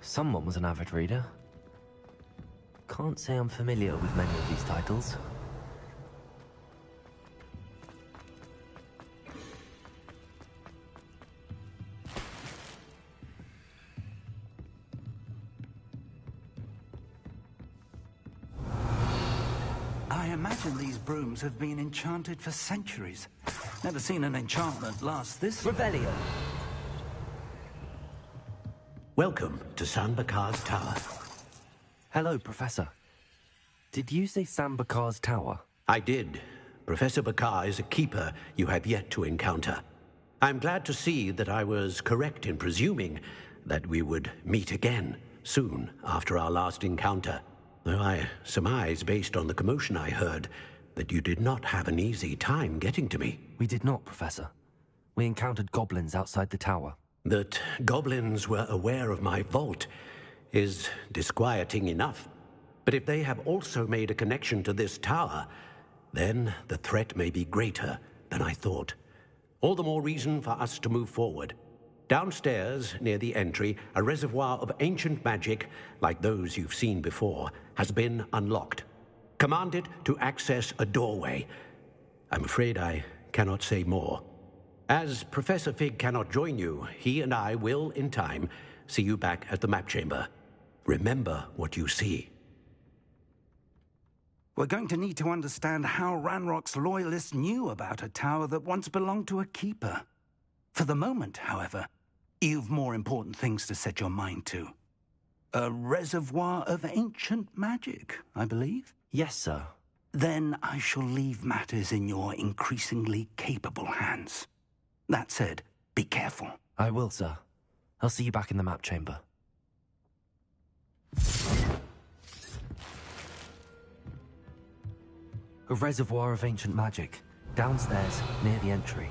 Someone was an avid reader. Can't say I'm familiar with many of these titles. I imagine these brooms have been enchanted for centuries. Never seen an enchantment last this... Revelio. Welcome to Sambakar's Tower. Hello, Professor. Did you say Sambakar's Tower? I did. Professor Bakar is a keeper you have yet to encounter. I'm glad to see that I was correct in presuming that we would meet again soon after our last encounter. Though I surmise, based on the commotion I heard, that you did not have an easy time getting to me. We did not, Professor. We encountered goblins outside the tower. That goblins were aware of my vault is disquieting enough. But if they have also made a connection to this tower, then the threat may be greater than I thought. All the more reason for us to move forward. Downstairs, near the entry, a reservoir of ancient magic, like those you've seen before, has been unlocked. Commanded to access a doorway. I'm afraid I cannot say more. As Professor Fig cannot join you, he and I will, in time, see you back at the map chamber. Remember what you see. We're going to need to understand how Ranrock's loyalists knew about a tower that once belonged to a keeper. For the moment, however, you've more important things to set your mind to. A reservoir of ancient magic, I believe? Yes, sir. Then I shall leave matters in your increasingly capable hands. That said, be careful. I will, sir. I'll see you back in the map chamber. A reservoir of ancient magic, downstairs near the entry.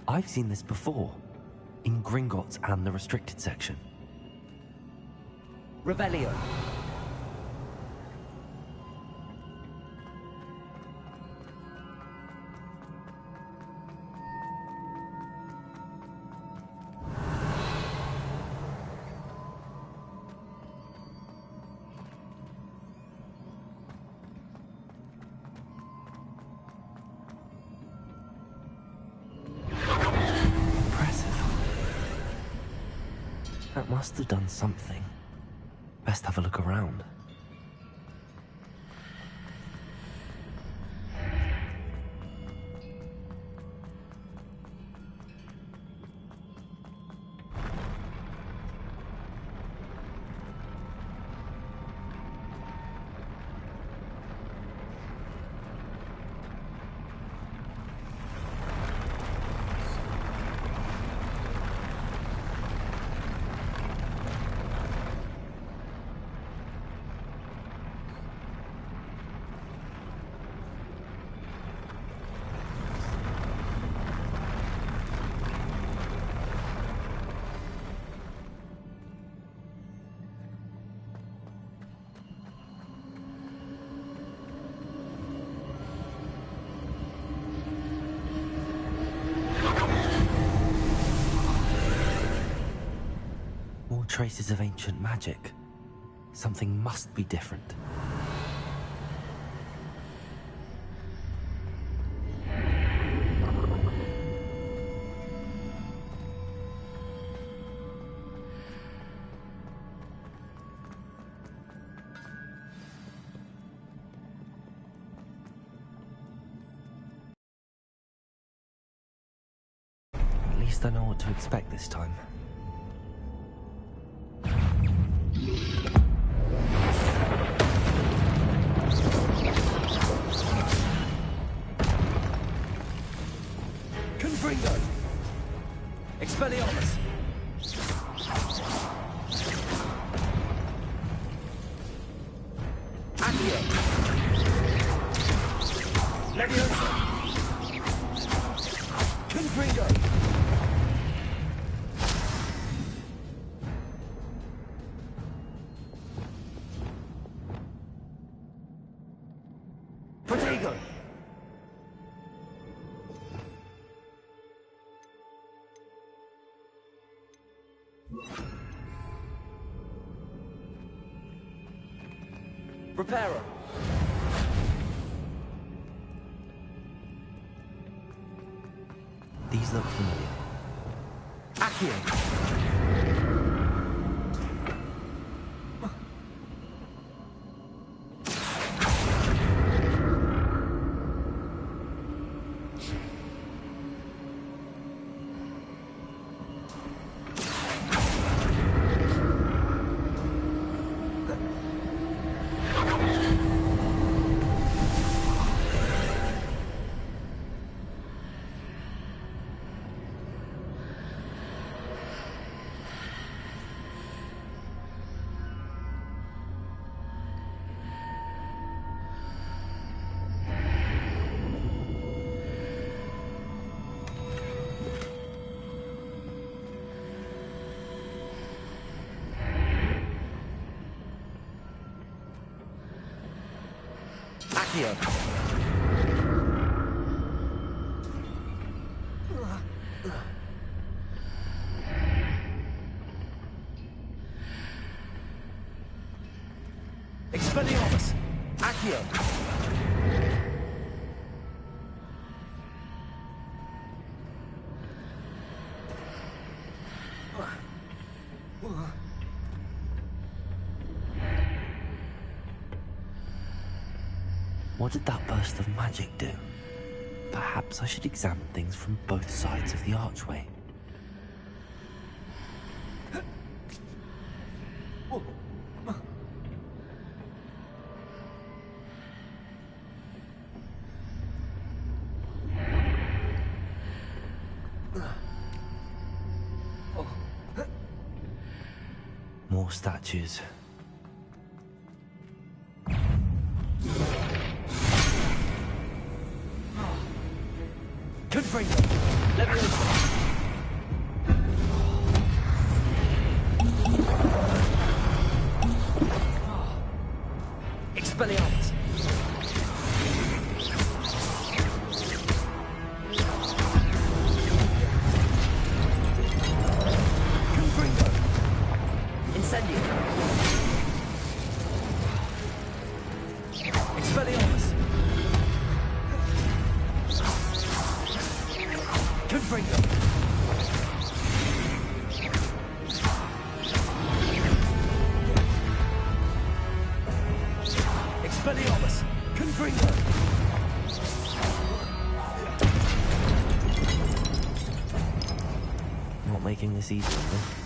I've seen this before, in Gringotts and the restricted section. Revelio. That must have done something. Best have a look around. traces of ancient magic. Something must be different. At least I know what to expect this time. Confringo! Expelliarmus! Accio! Leviosa! Confringo! Protego! Reparo! These look familiar. Accio! Accio! Expelliarmus! Accio! What did that burst of magic do? Perhaps I should examine things from both sides of the archway. More statues. Confringo! Leviosa! Expelliarmus! Confringo! Incendio! Expelliarmus! Confringo! Expelliarmus! Confringo! Not making this easy, though.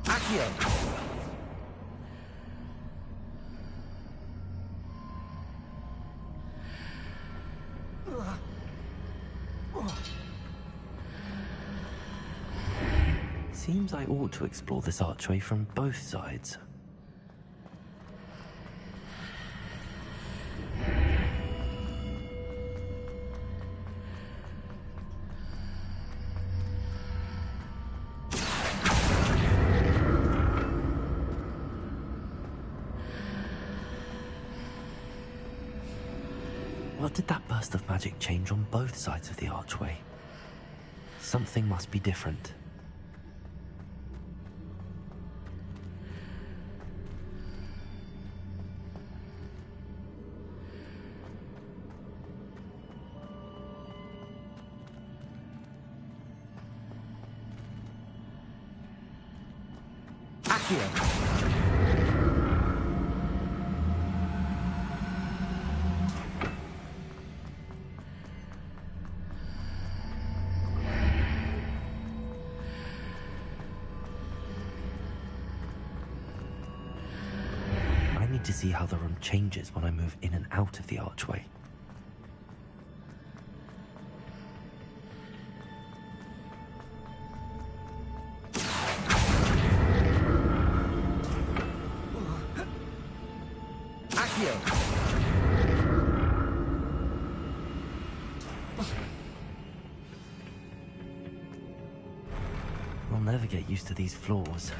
Accio! Seems I ought to explore this archway from both sides. What did that burst of magic change on both sides of the archway? Something must be different. I need to see how the room changes when I move in and out of the archway. I'll never get used to these floors.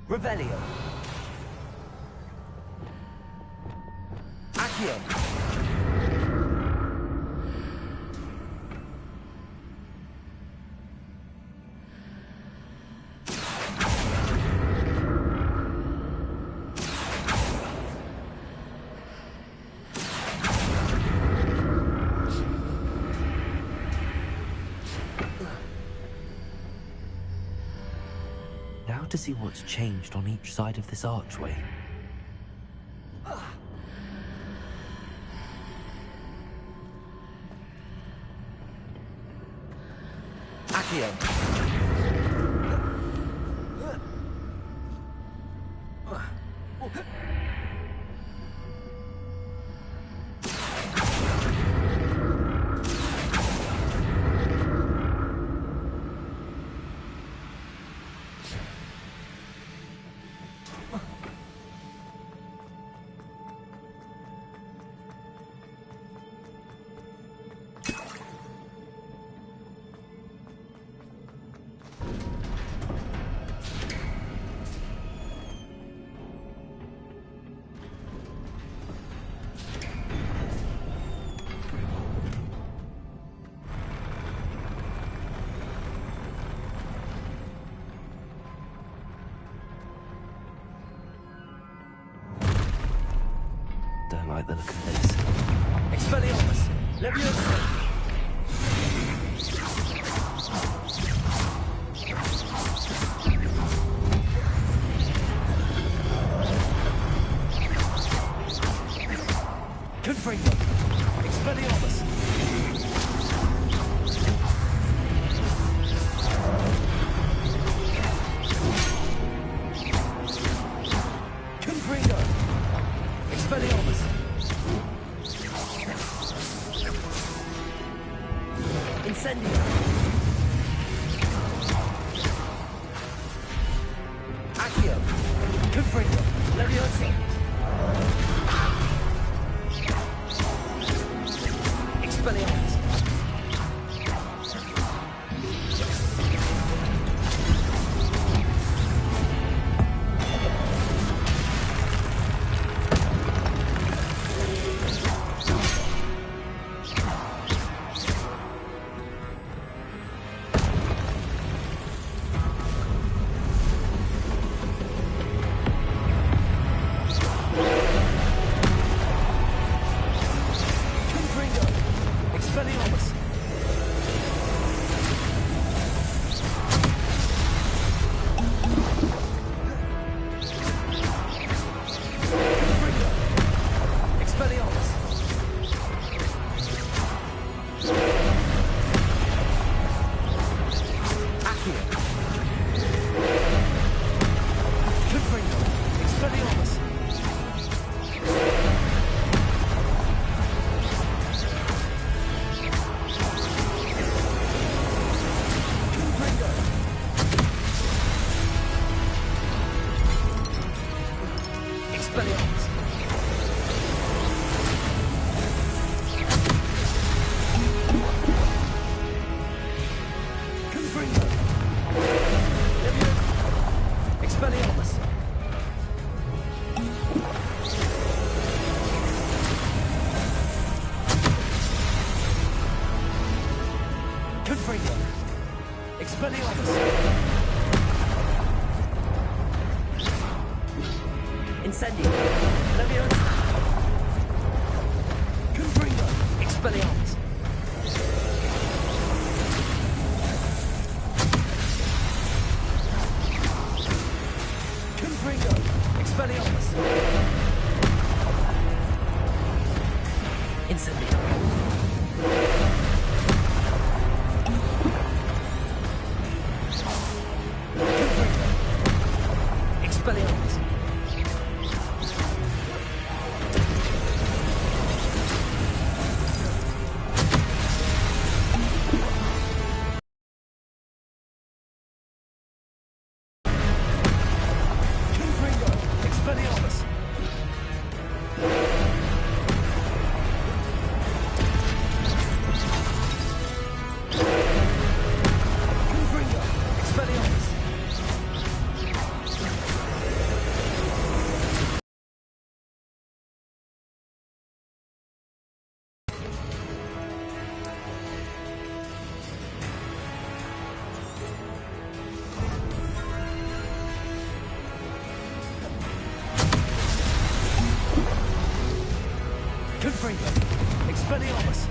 Revelio. Accio. Now to see what's changed on each side of this archway. Accio. like the look of this. Expelliarmus! Leviosa! Confringo! Expelliarmus! Confringo! Expelliarmus! Incendio! Accio! Confringo! Leviosa! Expelliarmus! Incendio! Leviosa! Confringo! Expelliarmus! Confringo! Expelliarmus! Incendio! Expelliarmus! Confringo! Expelliarmus! Confringo! Expelliarmus!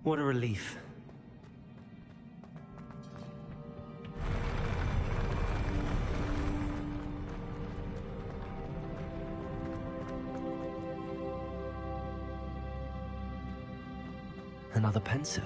What a relief. Another pensive.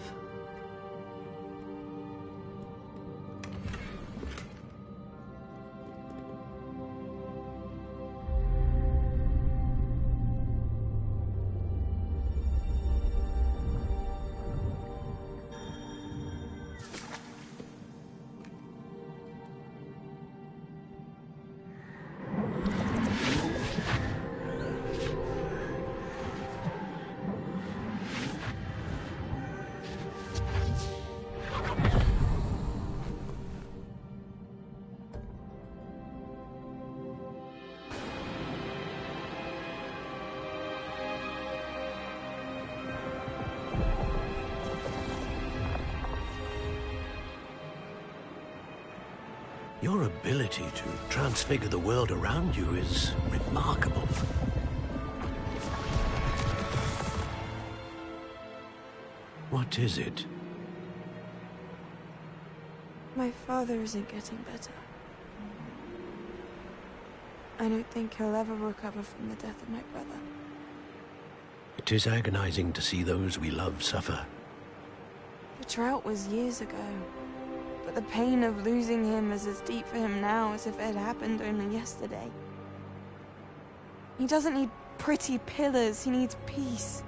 Your ability to transfigure the world around you is remarkable. What is it? My father isn't getting better. I don't think he'll ever recover from the death of my brother. It is agonizing to see those we love suffer. The drought was years ago, but the pain of losing him is as deep for him now as if it had happened only yesterday. He doesn't need pretty pillars, he needs peace.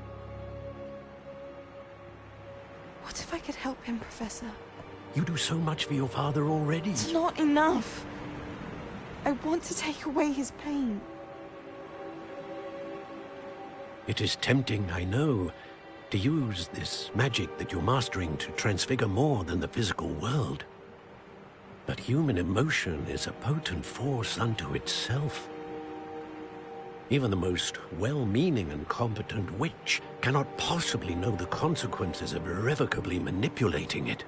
What if I could help him, Professor? You do so much for your father already. It's not enough. I want to take away his pain. It is tempting, I know, to use this magic that you're mastering to transfigure more than the physical world. But human emotion is a potent force unto itself. Even the most well-meaning and competent witch cannot possibly know the consequences of irrevocably manipulating it.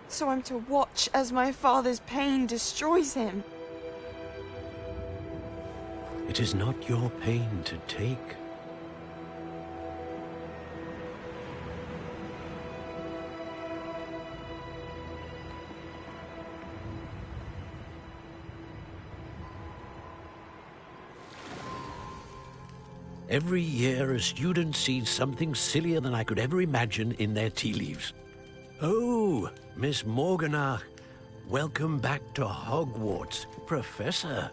So I'm to watch as my father's pain destroys him. It is not your pain to take. Every year, a student sees something sillier than I could ever imagine in their tea leaves. Oh, Miss Morganach, welcome back to Hogwarts, Professor.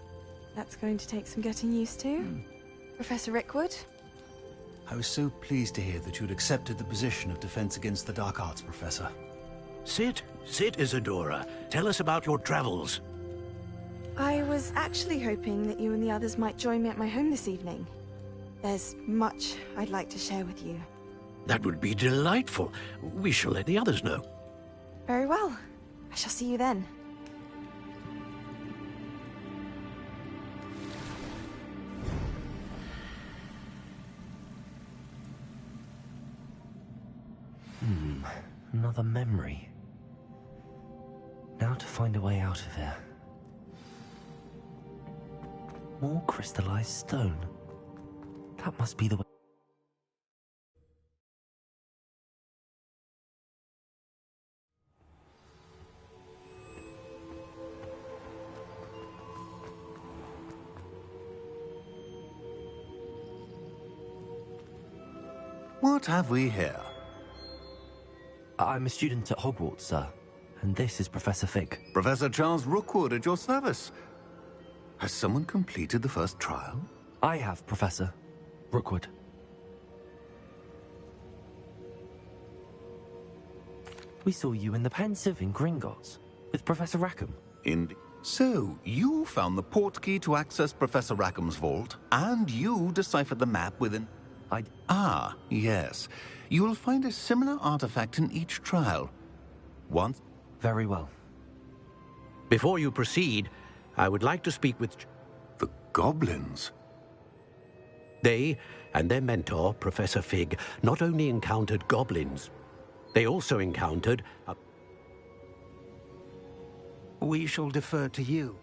That's going to take some getting used to. Professor Rickwood? I was so pleased to hear that you'd accepted the position of Defense Against the Dark Arts, Professor. Sit, Isadora. Tell us about your travels. I was actually hoping that you and the others might join me at my home this evening. There's much I'd like to share with you. That would be delightful. We shall let the others know. Very well. I shall see you then. Another memory. Now to find a way out of here. More crystallized stone. That must be the way. What have we here? I'm a student at Hogwarts, sir. And this is Professor Fig. Professor Charles Rookwood at your service. Has someone completed the first trial? I have, Professor Rookwood. We saw you in the Pensieve in Gringotts with Professor Rackham. So, you found the portkey to access Professor Rackham's vault, and you deciphered the map within... Ah, yes. You will find a similar artifact in each trial. Once... Very well. Before you proceed, I would like to speak with... The goblins? They and their mentor, Professor Fig, not only encountered goblins, they also encountered a... We shall defer to you.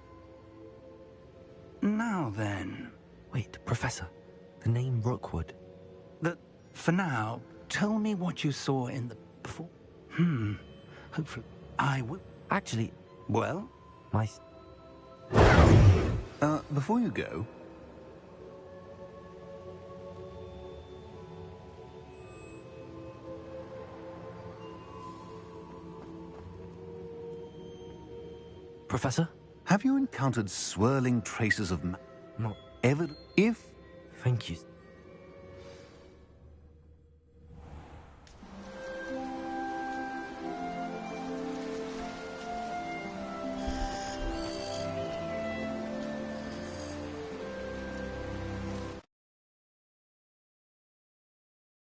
Now then... Wait, Professor. The name Rookwood. For now, tell me what you saw in the... before? Hopefully, I will. Actually, well, my... Before you go... Professor? Have you encountered swirling traces of Not ever... If... Thank you.